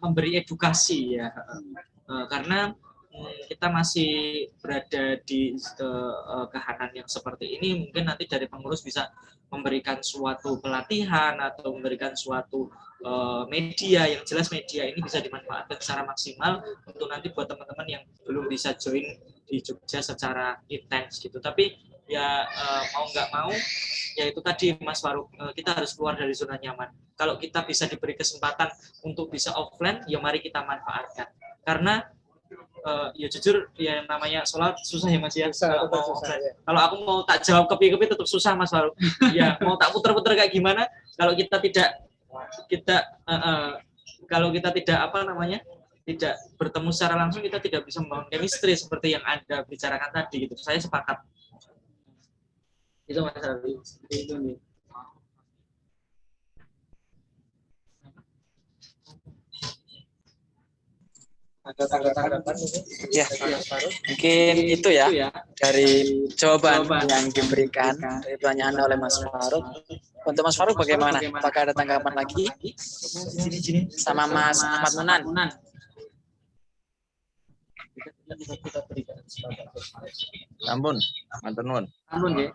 memberi edukasi ya, karena kita masih berada di keadaan yang seperti ini, mungkin nanti dari pengurus bisa memberikan suatu pelatihan atau memberikan suatu media, yang jelas media ini bisa dimanfaatkan secara maksimal untuk nanti buat teman-teman yang belum bisa join di Jogja secara intens gitu. Tapi ya mau nggak mau, ya itu tadi Mas Faruk, kita harus keluar dari zona nyaman. Kalau kita bisa diberi kesempatan untuk bisa offline, ya mari kita manfaatkan. Karena ya jujur, ya namanya sholat susah ya Mas ya. Kalau aku mau tak jawab kepi-kepi tetap susah Mas Faruk. Ya mau tak puter-puter kayak gimana, kalau kita tidak tidak bertemu secara langsung, kita tidak bisa membangun chemistry seperti yang Anda bicarakan tadi gitu. Saya sepakat. Itu Mas Rabi. Itu nih. Ada tanggapan Ya, mungkin itu ya dari jawaban yang diberikan dari pertanyaan oleh Mas Faruk. Untuk Mas Faruk bagaimana? Apakah ada tanggapan lagi? Sama Mas Ahmad Munan. Ampun, matur nuwun. Ampun nggih.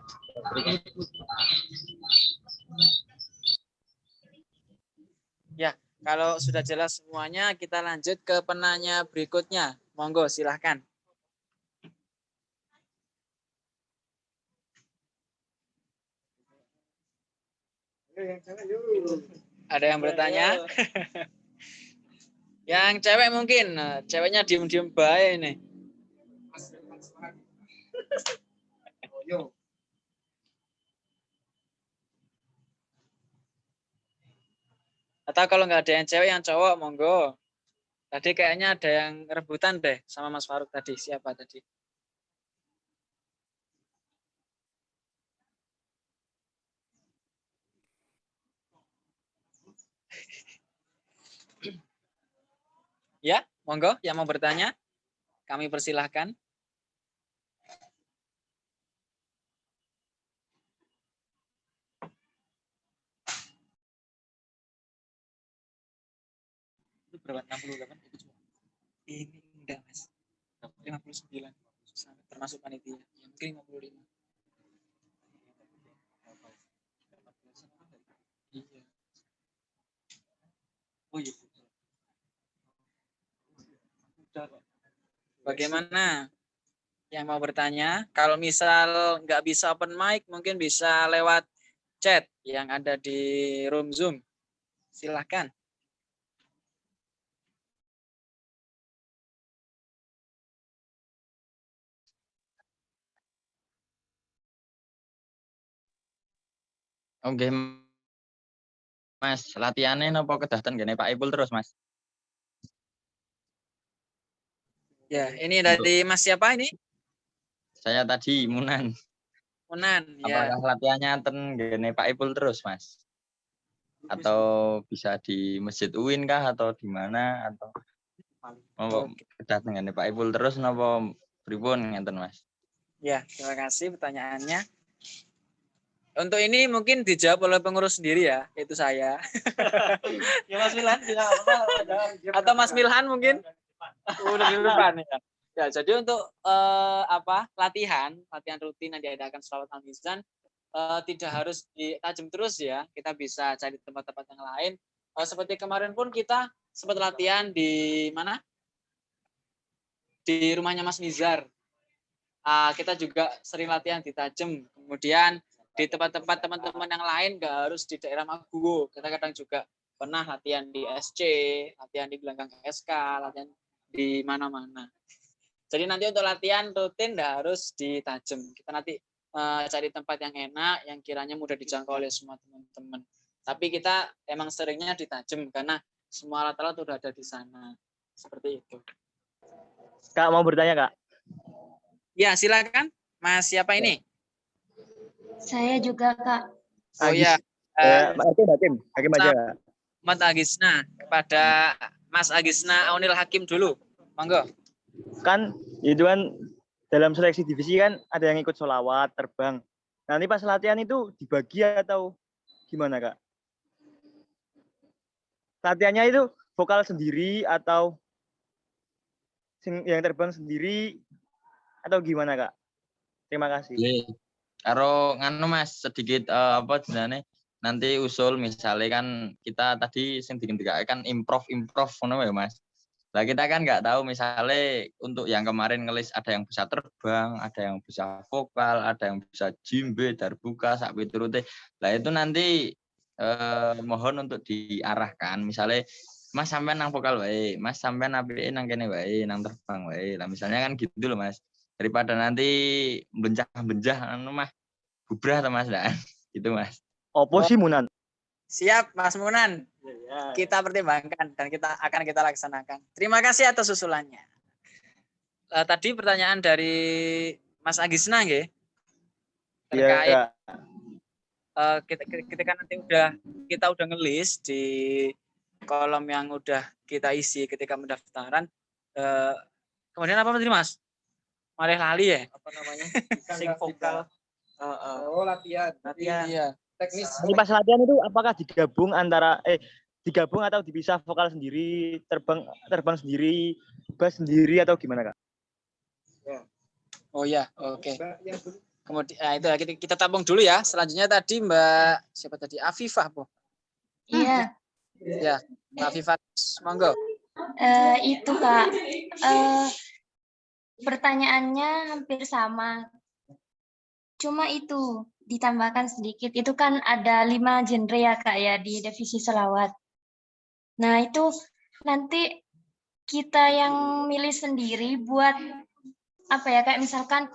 Ya, kalau sudah jelas semuanya, kita lanjut ke penanya berikutnya. Monggo, silahkan. Ada yang bertanya? Yang cewek mungkin, ceweknya diem-diem baik nih. Atau kalau nggak ada yang cewek, yang cowok, monggo. Tadi kayaknya ada yang rebutan deh sama Mas Faruk tadi. Siapa tadi? Ya, monggo yang mau bertanya, kami persilahkan. Itu berapa? 68 itu cuma. Ini enggak, Mas. 59. Termasuk panitia. Ya, mungkin 55. Iya. Oh iya. Bagaimana yang mau bertanya? Kalau misal nggak bisa open mic, mungkin bisa lewat chat yang ada di room Zoom. Silahkan. Oke, Mas, latihannya nopo kedahten gini Pak Ipul terus, Mas? Ya, ini dari Mas siapa ini? Saya tadi Munan. Munan, ya. Apakah latihannya ten gini Pak Ipul terus, Mas? Atau bisa di Masjid UIN kah atau di mana atau mau kedahten gini Pak Ipul terus nopo pripun ngenten, Mas? Ya, terima kasih pertanyaannya. Untuk ini mungkin dijawab oleh pengurus sendiri ya, yaitu saya. Ya Mas Milhan, atau Mas Milhan mungkin? Udah di depan ya. Ya, jadi untuk latihan rutin yang diadakan Sholawat Al-Mizan tidak harus ditajam terus ya. Kita bisa cari tempat-tempat yang lain. Seperti kemarin pun kita sempat latihan di mana? Di rumahnya Mas Nizar. Kita juga sering latihan di Tajem. Kemudian di tempat-tempat teman-teman yang lain, nggak harus di daerah Maguwo. Kita kadang juga pernah latihan di SC, latihan di Gelanggang SK, latihan di mana-mana. Jadi nanti untuk latihan rutin nggak harus di Tajem. Kita nanti cari tempat yang enak, yang kiranya mudah dijangkau oleh semua teman-teman. Tapi kita emang seringnya di Tajem karena semua alat-alat sudah ada di sana. Seperti itu. Kak, mau bertanya, Kak? Ya, silakan. Mas, siapa ini? Saya juga, Kak. Oh ya. Hakim aja. Mas Agisna, kepada Mas Agisna Aunil Hakim dulu. Monggo. Kan itu kan dalam seleksi divisi kan ada yang ikut sholawat, terbang. Nanti pas latihan itu dibagi atau gimana, Kak? Latihannya itu vokal sendiri atau yang terbang sendiri atau gimana, Kak? Terima kasih. Iya. Karo nganu Mas sedikit apa jenenge nanti usul misalnya kan kita tadi sing dikendikake kan improv ngono ya Mas. Lah kita kan nggak tahu misalnya untuk yang kemarin ngelis ada yang bisa terbang, ada yang bisa vokal, ada yang bisa jimbe, darbuka, sak piturute. Lah itu nanti mohon untuk diarahkan misalnya Mas sampean nang vokal wae, Mas sampean apike nang kene wae, nang terbang wae. Lah misalnya kan gitu loh Mas. Daripada nanti benjah anu mah bubrah to Mas lah. Gitu Mas. Opo sih Munan? Siap Mas Munan. Ya. Kita pertimbangkan dan akan kita laksanakan. Terima kasih atas usulannya. Tadi pertanyaan dari Mas Agisna nggih. Terkait ketika nanti kita udah ngelis di kolom yang udah kita isi ketika pendaftaran, kemudian apa tadi Mas? Malah lali ya? Apa namanya? Sing vokal. Latihan. Iya. Teknis. Ini pas latihan itu apakah digabung atau dipisah vokal sendiri, terbang sendiri, bass sendiri atau gimana, Kak? Oh ya, oke. Kemudian itu kita tampung dulu ya. Selanjutnya tadi Mbak siapa tadi? Afifah, Bu. Iya. Ya, Mbak Afifah, monggo. Itu Kak. Pertanyaannya hampir sama. Cuma itu ditambahkan sedikit. Itu kan ada 5 genre ya Kak ya di divisi selawat. Nah itu nanti kita yang milih sendiri buat apa ya kayak misalkan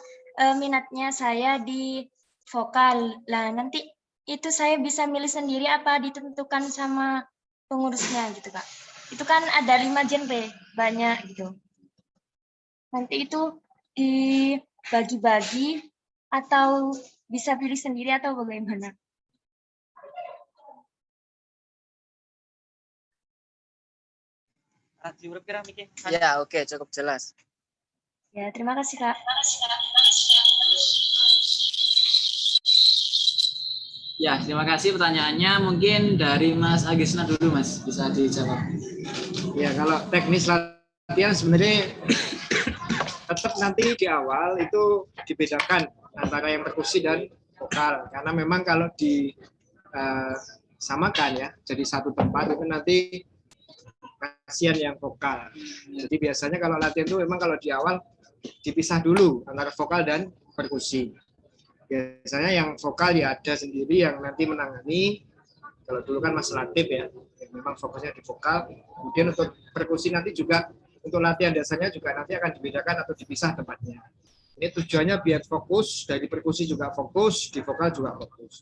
minatnya saya di vokal. Lah nanti itu saya bisa milih sendiri apa ditentukan sama pengurusnya gitu Kak. Itu kan ada 5 genre, banyak gitu. Nanti itu dibagi-bagi atau bisa pilih sendiri atau bagaimana? Ya, oke, cukup jelas. Ya, terima kasih Kak. Ya, terima kasih pertanyaannya. Mungkin dari Mas Agisna dulu, Mas. Bisa dijawab. Ya, kalau teknis latihan sebenarnya tetap nanti di awal itu dibedakan antara yang perkusi dan vokal. Karena memang kalau disamakan ya, jadi satu tempat itu nanti kasihan yang vokal. Jadi biasanya kalau latihan itu memang kalau di awal dipisah dulu antara vokal dan perkusi. Biasanya yang vokal ya ada sendiri yang nanti menangani. Kalau dulu kan Mas Latif ya, yang memang fokusnya di vokal. Kemudian untuk perkusi nanti juga untuk latihan dasarnya juga nanti akan dibedakan atau dipisah tempatnya. Ini tujuannya biar fokus, dari perkusi juga fokus, di vokal juga fokus.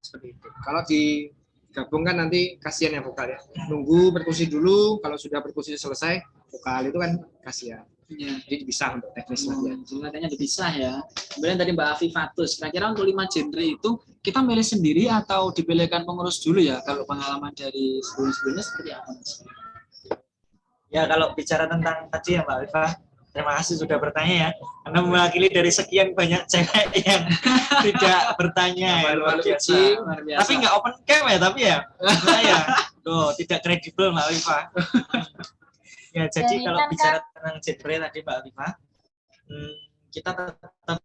Seperti itu. Kalau digabungkan nanti kasihan yang vokal ya. Nunggu perkusi dulu, kalau sudah perkusi selesai, vokal itu kan kasihan. Ya. Jadi dipisah untuk teknis latihan. Jadi latihannya dipisah ya. Kemudian tadi Mbak Afifatus, kira-kira untuk 5 genre itu kita milih sendiri atau dipilihkan pengurus dulu ya? Kalau pengalaman dari sebelum-sebelumnya seperti apa Mas? Ya kalau bicara tentang tadi ya Mbak Alifah, terima kasih sudah bertanya ya. Karena mewakili dari sekian banyak cewek yang tidak bertanya ya, luar biasa. Tapi nggak open cam ya, tapi ya, tuh tidak kredibel Mbak Alifah. Ya jadi kalau bicara tentang genre tadi Mbak Alifah, kita tetap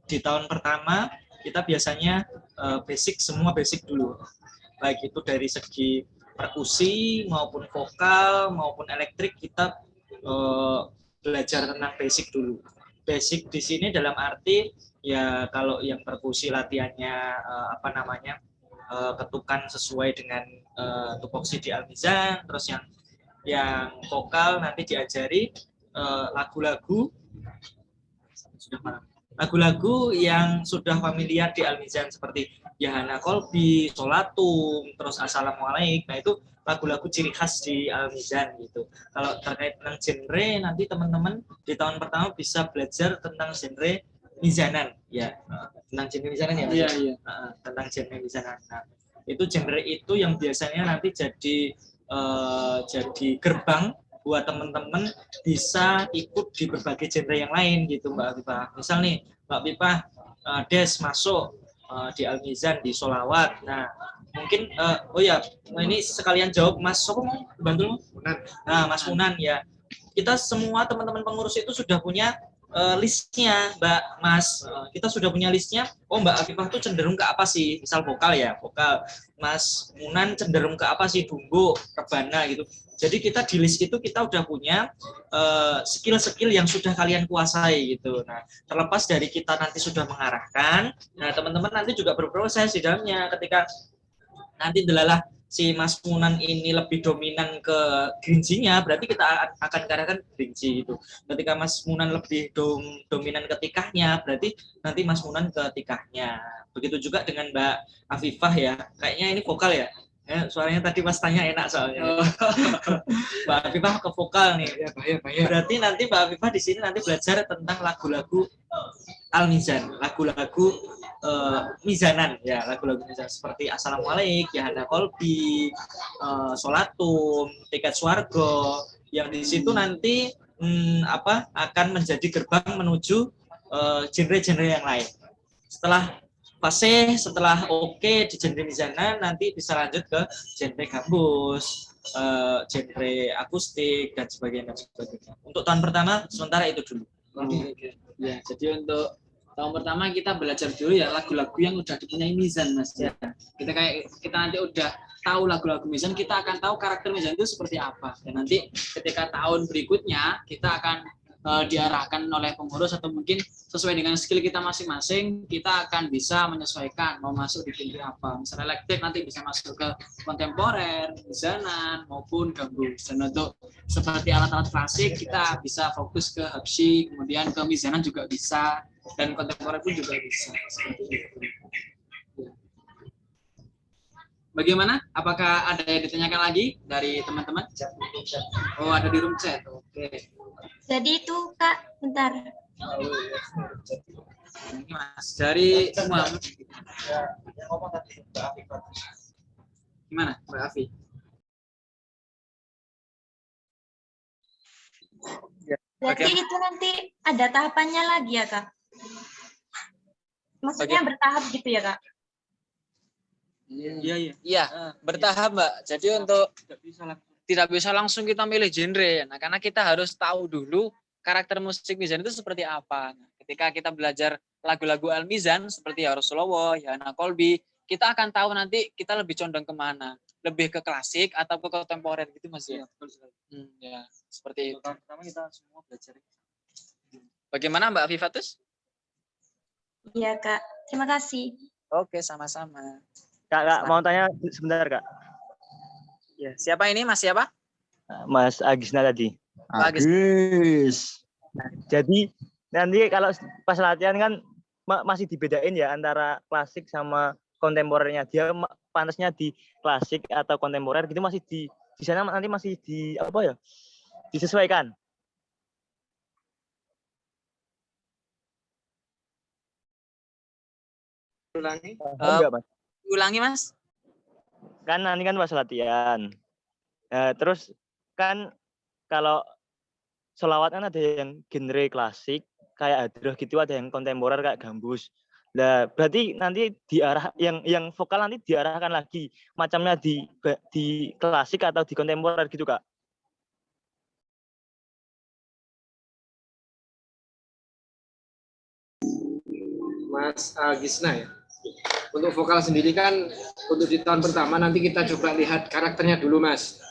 di tahun pertama kita biasanya semua basic dulu, baik itu dari segi perkusi maupun vokal maupun elektrik kita belajar tentang basic dulu. Basic di sini dalam arti ya kalau yang perkusi latihannya ketukan sesuai dengan tupoksi di Al-Mizan, terus yang vokal nanti diajari lagu-lagu yang sudah familiar di Al-Mizan seperti Yahana Kolbi, Sholatum, terus Assalamualaikum. Nah itu lagu-lagu ciri khas di Al-Mizan gitu. Kalau terkait tentang genre nanti teman-teman di tahun pertama bisa belajar tentang genre mizanan ya. Tentang genre mizanan ya. Iya. Tentang genre mizanan. Nah, itu genre itu yang biasanya nanti jadi gerbang buat teman-teman bisa ikut di berbagai genre yang lain gitu Mbak Pipa. Misal nih Mbak Pipa Des masuk di Al-Mizan di Sholawat. Nah mungkin ini sekalian jawab Mas Sopo mau bantu? Munan. Nah Mas Munan ya kita semua teman-teman pengurus itu sudah punya listnya, Mbak, Mas. Kita sudah punya listnya. Oh, Mbak Afifah tuh cenderung ke apa sih? Misal vokal ya, vokal. Mas Munan cenderung ke apa sih? Dungo, rebana gitu. Jadi kita di list itu kita udah punya skill-skill yang sudah kalian kuasai gitu. Nah, terlepas dari kita nanti sudah mengarahkan, nah teman-teman nanti juga berproses di dalamnya. Ketika nanti delalah si Mas Munan ini lebih dominan ke gerinjinya, berarti kita akan arahkan gerinji gitu. Ketika Mas Munan lebih dominan ke tikahnya, berarti nanti Mas Munan ke tikahnya. Begitu juga dengan Mbak Afifah ya. Kayaknya ini vokal ya. Suaranya tadi Mas tanya enak soalnya. Mbak Afifah ke vokal nih. Ya, bahaya. Berarti nanti Mbak Afifah di sini nanti belajar tentang lagu-lagu Al-Mizan, lagu-lagu mizanan ya, lagu-lagu mizan seperti Assalamualaikum, Ya Hana Kolbi, Sholatum, Tiket Swargo, yang di situ nanti akan menjadi gerbang menuju genre-genre yang lain. Setelah fase, setelah oke di genre mizanan, nanti bisa lanjut ke genre gambus, genre akustik dan sebagainya. Untuk tahun pertama sementara itu dulu. Ya, jadi untuk tahun pertama kita belajar dulu ya lagu-lagu yang udah dipunyai Mizan, Mas. Ya. Kita nanti udah tahu lagu-lagu Mizan, kita akan tahu karakter Mizan itu seperti apa. Dan nanti ketika tahun berikutnya kita akan diarahkan oleh pengurus atau mungkin sesuai dengan skill kita masing-masing, kita akan bisa menyesuaikan mau masuk di genre apa. Misalnya elektrik nanti bisa masuk ke kontemporer, mizanan maupun gambus. Dan untuk seperti alat-alat klasik kita bisa fokus ke habsyi, kemudian ke mizanan juga bisa, dan kontemporer pun juga bisa. Seperti itu. Bagaimana? Apakah ada yang ditanyakan lagi dari teman-teman? Oh, ada di room chat. Oke. Jadi itu Kak, bentar. Ini Mas, dari semua. Gimana, Mbak Afi? Berarti itu nanti ada tahapannya lagi ya Kak? Maksudnya bertahap gitu ya Kak? Iya, bertahap Mbak. Jadi untuk tidak bisa langsung kita milih genre, nah karena kita harus tahu dulu karakter musik Mizan itu seperti apa. Nah, ketika kita belajar lagu-lagu Al-Mizan seperti Ya Rasulullah, Ya Hana Kolbi, kita akan tahu nanti kita lebih condong kemana, lebih ke klasik atau ke kontemporer gitu Mas ya. Ya, seperti itu. Pertama kita semua belajar. Bagaimana Mbak Afifatus? Iya Kak, terima kasih. Oke, sama-sama. Kak, mau tanya sebentar Kak. Ya, siapa ini? Mas siapa? Mas Agisna tadi. Agis. Jadi nanti kalau pas latihan kan masih dibedain ya antara klasik sama kontemporernya. Dia pantasnya di klasik atau kontemporer gitu, masih di sana nanti masih di apa ya? Disesuaikan. Ulangi. Ulangi Mas. Kan nanti kan pas latihan. Terus kan kalau sholawat kan ada yang genre klasik kayak hadroh gitu, ada yang kontemporer kayak gambus. Nah, berarti nanti diarah yang vokal nanti diarahkan lagi macamnya di klasik atau di kontemporer gitu Kak? Mas Gisna ya. Untuk vokal sendiri kan untuk di tahun pertama nanti kita coba lihat karakternya dulu Mas.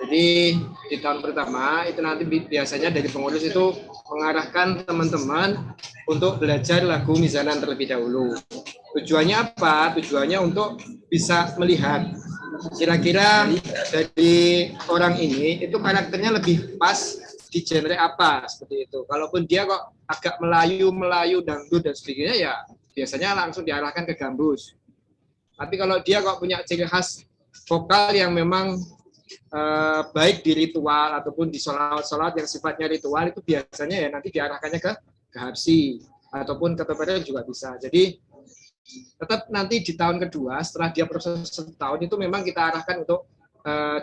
Jadi di tahun pertama itu nanti biasanya dari pengurus itu mengarahkan teman-teman untuk belajar lagu mizanan terlebih dahulu. Tujuannya apa? Tujuannya untuk bisa melihat kira-kira dari orang ini itu karakternya lebih pas di genre apa seperti itu. Kalaupun dia kok agak Melayu, dangdut dan sebagainya ya biasanya langsung diarahkan ke gambus. Tapi kalau dia kok punya ciri khas vokal yang memang baik di ritual ataupun di sholat yang sifatnya ritual, itu biasanya ya nanti diarahkannya ke habsyi ataupun ke kontemporer juga bisa. Jadi tetap nanti di tahun kedua setelah dia proses setahun itu memang kita arahkan untuk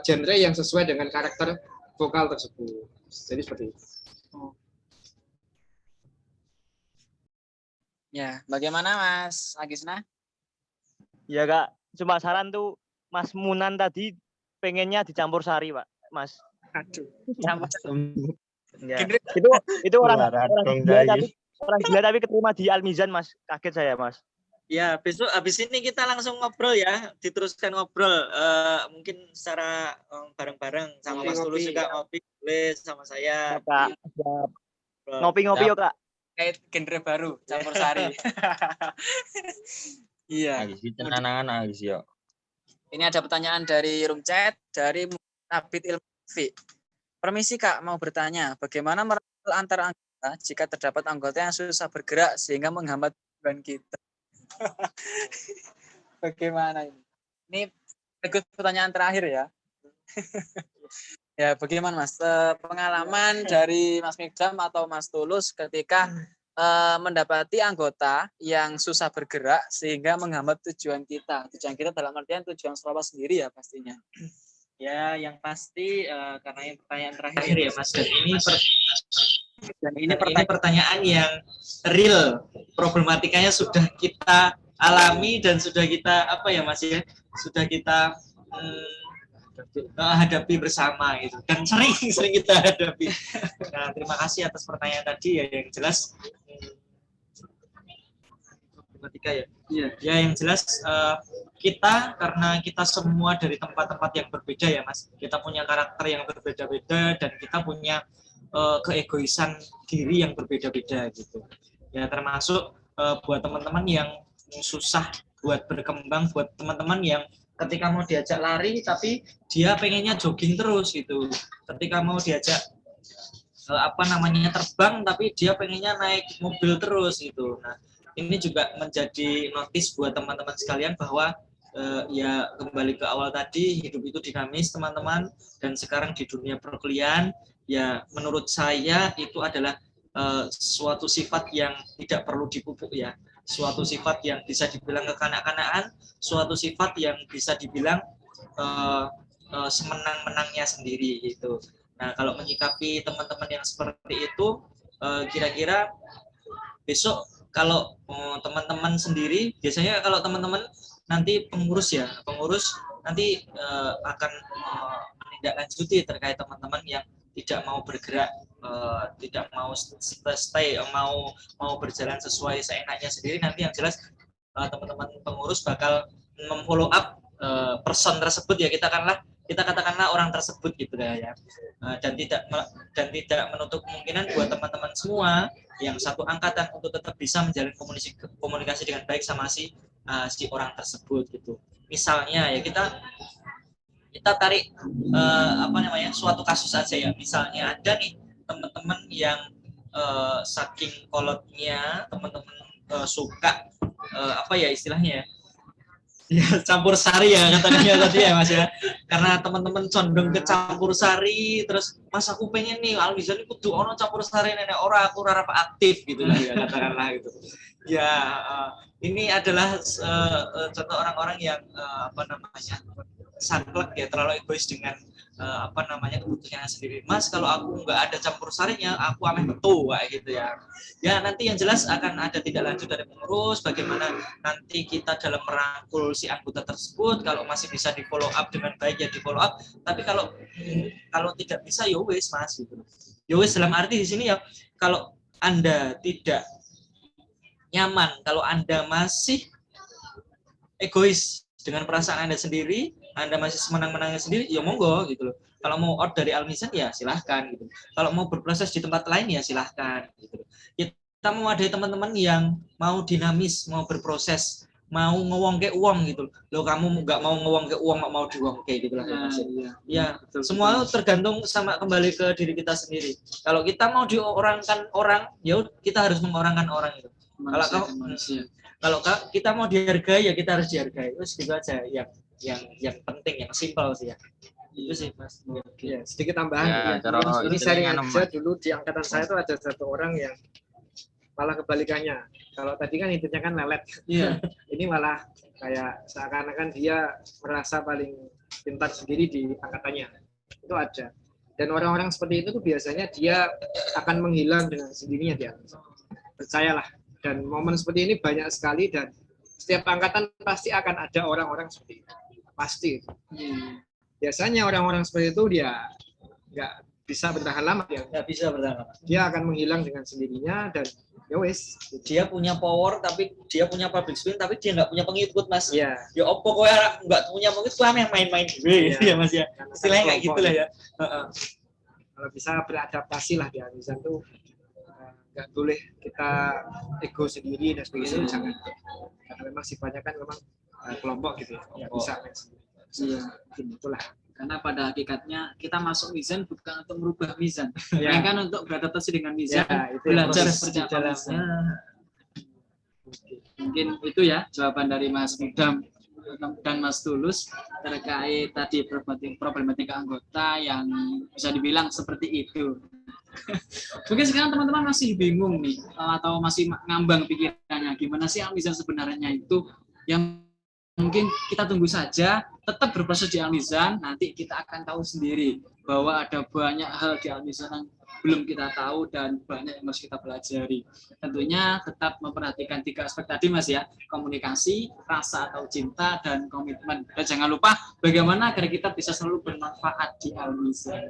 genre yang sesuai dengan karakter vokal tersebut. Jadi seperti itu. Ya, bagaimana Mas Agisna? Ya Kak, cuma saran tuh Mas Munan tadi pengennya dicampur sari Pak, Mas. Aduh, campur sari. Ya. Genre Itu orang dong orang gila tapi keterima di Al-Mizan, Mas. Kaget saya, Mas. Ya, besok habis ini kita langsung ngobrol ya, diteruskan ngobrol. Mungkin secara bareng-bareng sama Mas Tulus juga ngopi boleh sama saya. Kak. Ngopi-ngopi yuk, Kak. kayak genre baru, campur sari. Iya. Ini ada pertanyaan dari room chat dari Abid Ilmi. Permisi Kak, mau bertanya, bagaimana merangkul antar anggota jika terdapat anggota yang susah bergerak sehingga menghambat tujuan kita? Bagaimana ini? Ini ikut pertanyaan terakhir ya. Ya, bagaimana Mas? Pengalaman dari Mas Mikdam atau Mas Tulus ketika mendapati anggota yang susah bergerak sehingga menghambat tujuan kita. Tujuan kita dalam artian tujuan Solawat sendiri ya pastinya. Ya, yang pasti karena yang pertanyaan terakhir ya Mas, dan ini pertanyaan yang real, problematikanya sudah kita alami dan sudah kita sudah kita hadapi bersama gitu, dan sering kita hadapi. Nah, terima kasih atas pertanyaan tadi ya, yang jelas problematika ya. Ya, yang jelas kita, karena kita semua dari tempat-tempat yang berbeda ya Mas, kita punya karakter yang berbeda-beda dan kita punya keegoisan diri yang berbeda-beda gitu ya, termasuk buat teman-teman yang susah buat berkembang, buat teman-teman yang ketika mau diajak lari tapi dia pengennya jogging terus gitu, ketika mau diajak terbang tapi dia pengennya naik mobil terus gitu. Nah, ini juga menjadi notis buat teman-teman sekalian bahwa ya kembali ke awal tadi, hidup itu dinamis teman-teman, dan sekarang di dunia perkuliahan ya menurut saya itu adalah suatu sifat yang tidak perlu dipupuk ya, suatu sifat yang bisa dibilang kekanak-kanakan, suatu sifat yang bisa dibilang semenang-menangnya sendiri gitu. Nah, kalau menyikapi teman-teman yang seperti itu, kira-kira besok kalau teman-teman sendiri, biasanya kalau teman-teman nanti pengurus nanti akan menindaklanjuti terkait teman-teman yang tidak mau bergerak, tidak mau stay, mau berjalan sesuai seenaknya sendiri. Nanti yang jelas teman-teman pengurus bakal memfollow up person tersebut ya, kita katakanlah orang tersebut gitu ya, dan tidak menutup kemungkinan buat teman-teman semua yang satu angkatan untuk tetap bisa menjalin komunikasi dengan baik sama si orang tersebut gitu. Misalnya ya kita tarik suatu kasus aja ya, misalnya ada nih teman-teman yang saking kolotnya teman-teman suka istilahnya ya campur sari ya katanya tadi ya Mas ya, karena teman-teman condong ke campur sari, terus Mas aku pengen nih Al-Mizan ini kudu ono campur sari nenek ora aku ora aktif gitu lah ya, katakanlah gitu ya. Ini adalah contoh orang-orang yang saklek ya, terlalu egois dengan kebutuhannya sendiri. Mas, kalau aku nggak ada campur sarinya, aku ameh betul kayak gitu ya. Ya, nanti yang jelas akan ada tindak lanjut dari pengurus, bagaimana nanti kita dalam merangkul si anggota tersebut. Kalau masih bisa di follow up dengan baik ya di follow up. Tapi kalau tidak bisa ya wes Mas gitu. Ya wes dalam arti di sini ya, kalau Anda tidak nyaman, kalau Anda masih egois dengan perasaan Anda sendiri, Anda masih semenang-menangnya sendiri, ya monggo gitu loh. Kalau mau out dari Al-Mizan ya silahkan gitu. Kalau mau berproses di tempat lain ya silahkan gitu. Kita mau ada teman-teman yang mau dinamis, mau berproses, mau ngewongke uang gitu loh. Kamu nggak mau ngewongke uang, mau diwongke gitu lah. Ya, semua tergantung sama kembali ke diri kita sendiri. Kalau kita mau diorangkan orang, ya kita harus mengorangkan orang itu. Kalau kita mau dihargai ya kita harus dihargai. Terus gitu aja yang penting, yang simpel sih ya. Itu sih Mas. Ya, sedikit tambahan. Ini sharing aja dulu di angkatan saya tuh ada satu orang yang malah kebalikannya. Kalau tadi kan hidupnya kan lelet. Iya. Ini malah kayak seakan-akan dia merasa paling pintar sendiri di angkatannya. Itu ada. Dan orang-orang seperti itu tuh biasanya dia akan menghilang dengan sendirinya dia. Percayalah. Dan momen seperti ini banyak sekali dan setiap angkatan pasti akan ada orang-orang seperti itu. Pasti. Biasanya orang-orang seperti itu dia bisa bertahan lama ya. Nggak bisa bertahan lama. Dia akan menghilang dengan sendirinya dan ya wes. Dia punya power tapi dia punya public spin tapi dia nggak punya pengikut mas. Iya. Ya opo kok nggak punya pengikut kok yang main-main gue gitu ya mas ya. Istilahnya kayak gitu lah ya. Kalau bisa beradaptasi lah di Almizan tuh nggak boleh kita ego sendiri dan sebagainya jangan. Karena memang sifatnya kan memang kelompok gitu ya. Nggak bisa main sendiri. Iya, itulah. Karena pada hakikatnya kita masuk mizan bukan untuk merubah mizan, Ya. melainkan untuk beradaptasi dengan mizan, Ya, itu belajar proses seperti di apa dalamnya. mizan. Mungkin itu ya jawaban dari Mas Midam dan Mas Tulus terkait tadi problematika anggota yang bisa dibilang seperti itu. Mungkin sekarang teman-teman masih bingung nih atau masih ngambang pikirannya gimana sih Al-Mizan sebenarnya itu, yang mungkin kita tunggu saja, tetap berproses di Al-Mizan, nanti kita akan tahu sendiri bahwa ada banyak hal di Al-Mizan yang belum kita tahu dan banyak yang harus kita pelajari. Tentunya tetap memperhatikan 3 aspek tadi Mas ya, komunikasi, rasa atau cinta, dan komitmen. Dan jangan lupa bagaimana agar kita bisa selalu bermanfaat di Al-Mizan.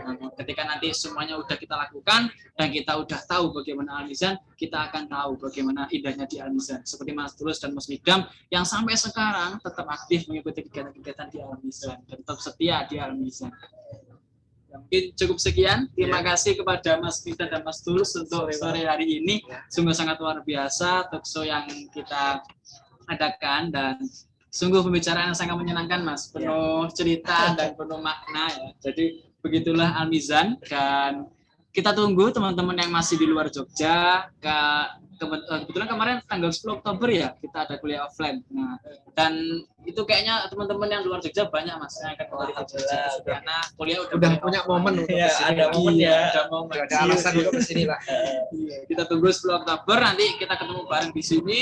Nah, ketika nanti semuanya udah kita lakukan dan kita udah tahu bagaimana Al-Mizan, kita akan tahu bagaimana indahnya di Al-Mizan. Seperti Mas Tulus dan Mas Midam yang sampai sekarang tetap aktif mengikuti kegiatan-kegiatan di Al-Mizan dan tetap setia di Al-Mizan. Mungkin cukup sekian. Terima kasih kepada Mas Midam dan Mas Tulus untuk sore hari ini. Sungguh sangat luar biasa talkshow yang kita adakan dan sungguh pembicaraan yang sangat menyenangkan Mas. Penuh cerita dan penuh makna ya. Jadi begitulah Al-Mizan dan kita tunggu teman-teman yang masih di luar Jogja. Kebetulan kemarin tanggal 10 Oktober ya kita ada kuliah offline. Nah, dan itu kayaknya teman-teman yang di luar Jogja banyak Mas yang akan kembali ke Jogja karena kuliah udah punya momen untuk ya, kesini. ada momen ya. Ada momen. Ada alasan untuk kesini lah. Iya, kita tunggu 10 Oktober nanti kita ketemu bareng di sini,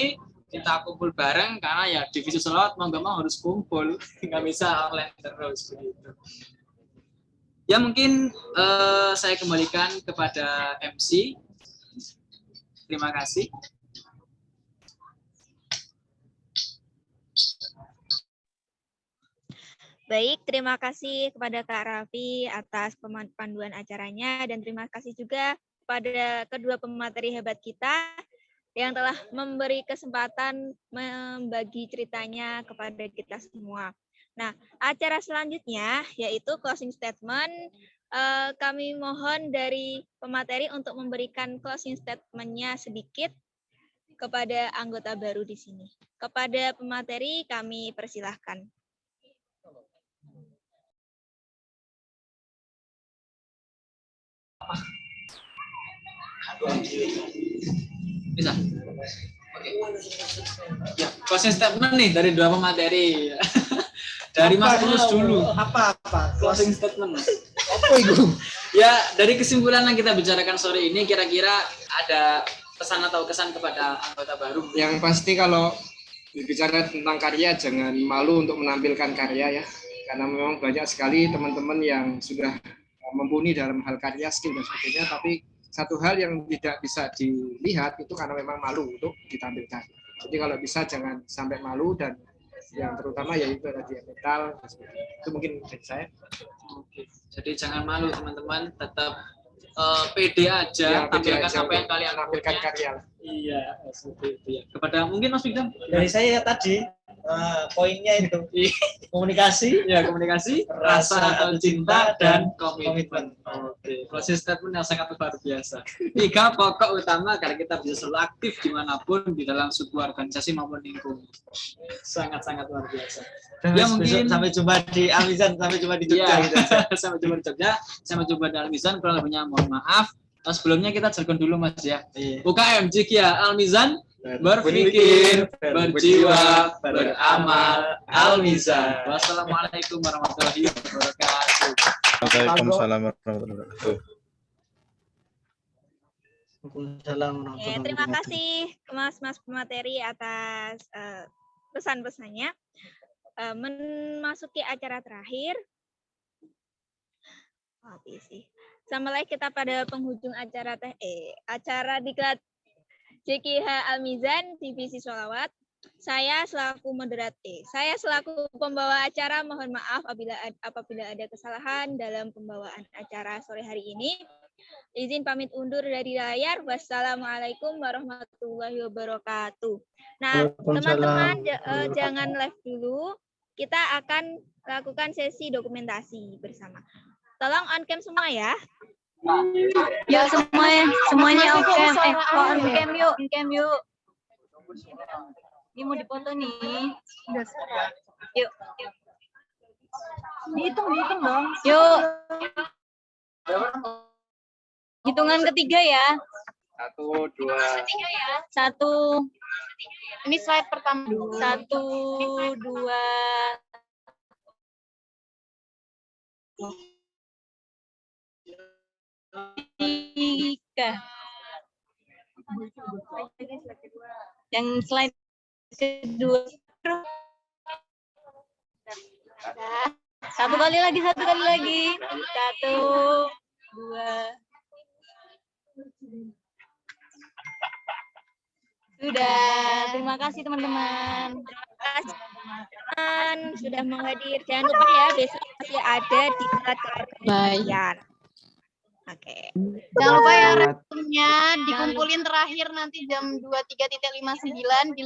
kita kumpul bareng karena ya divisi selawat mau nggak mau harus kumpul, nggak bisa online terus begitu. Ya mungkin saya kembalikan kepada MC. Terima kasih. Baik, terima kasih kepada Kak Raffi atas panduan acaranya dan terima kasih juga kepada kedua pemateri hebat kita yang telah memberi kesempatan membagi ceritanya kepada kita semua. Nah, acara selanjutnya yaitu closing statement. Kami mohon dari pemateri untuk memberikan closing statement-nya sedikit kepada anggota baru di sini. Kepada pemateri kami persilahkan. Bisa. Oke. Ya, closing statement nih dari dua pemateri. Dari Mas Tulus dulu. Apa? Closing statement. Apa itu? Ya, dari kesimpulan yang kita bicarakan sore ini kira-kira ada pesan atau kesan kepada anggota baru? Yang pasti kalau berbicara tentang karya jangan malu untuk menampilkan karya ya. Karena memang banyak sekali teman-teman yang sudah mumpuni dalam hal karya, skill dan sebagainya, tapi satu hal yang tidak bisa dilihat itu karena memang malu untuk ditampilkan. Jadi kalau bisa jangan sampai malu dan yang terutama yaitu tadi mental itu mungkin dari saya. Oke. Jadi jangan malu teman-teman, tetap pede aja, tampilkan apa yang kalian tampilkan karya. Iya, seperti itu ya. Kepada mungkin Mas Midam Dari saya tadi poinnya itu komunikasi, ya komunikasi, rasa atau cinta dan komitmen. Oke, closing statement yang sangat luar biasa. 3 pokok utama agar kita bisa selalu aktif dimanapun di dalam sebuah organisasi maupun lingkungan. Sangat-sangat luar biasa. Ya mungkin sampai jumpa di Al-Mizan, sampai jumpa di Jogja gitu. Sampai jumpa di Jogja, sampai jumpa di Al-Mizan. Kalau lebihnya mohon maaf. Sebelumnya kita jargon dulu Mas ya. UKM Jikia Al-Mizan, berpikir, berjiwa, beramal, Al-Mizan. Wassalamualaikum warahmatullahi wabarakatuh. Waalaikumsalam warahmatullahi wabarakatuh. Ya, terima kasih Mas pemateri atas pesan-pesannya. Memasuki acara terakhir. Sampai kita pada penghujung acara acara diklat JKH Al-Mizan Divisi Sholawat. Saya selaku pembawa acara mohon maaf apabila ada kesalahan dalam pembawaan acara sore hari ini. Izin pamit undur dari layar. Wassalamualaikum warahmatullahi wabarakatuh. Nah, teman-teman jangan live dulu. Kita akan lakukan sesi dokumentasi bersama. Tolong on cam semua ya. Ya semuanya on cam. On cam yuk. Ini mau dipoto nih. Yuk. Dihitung dong. Yuk. Hitungan ketiga ya. 1, 2. 1. Ini slide pertama. 1, 2. 3. Yang slide kedua. Satu kali lagi. 1, 2. Sudah. Terima kasih teman-teman. Terima kasih teman sudah menghadir. Jangan lupa ya besok masih ada di tempat kalian. Oke. Jangan lupa ya responnya dikumpulin terakhir nanti jam 23.59 di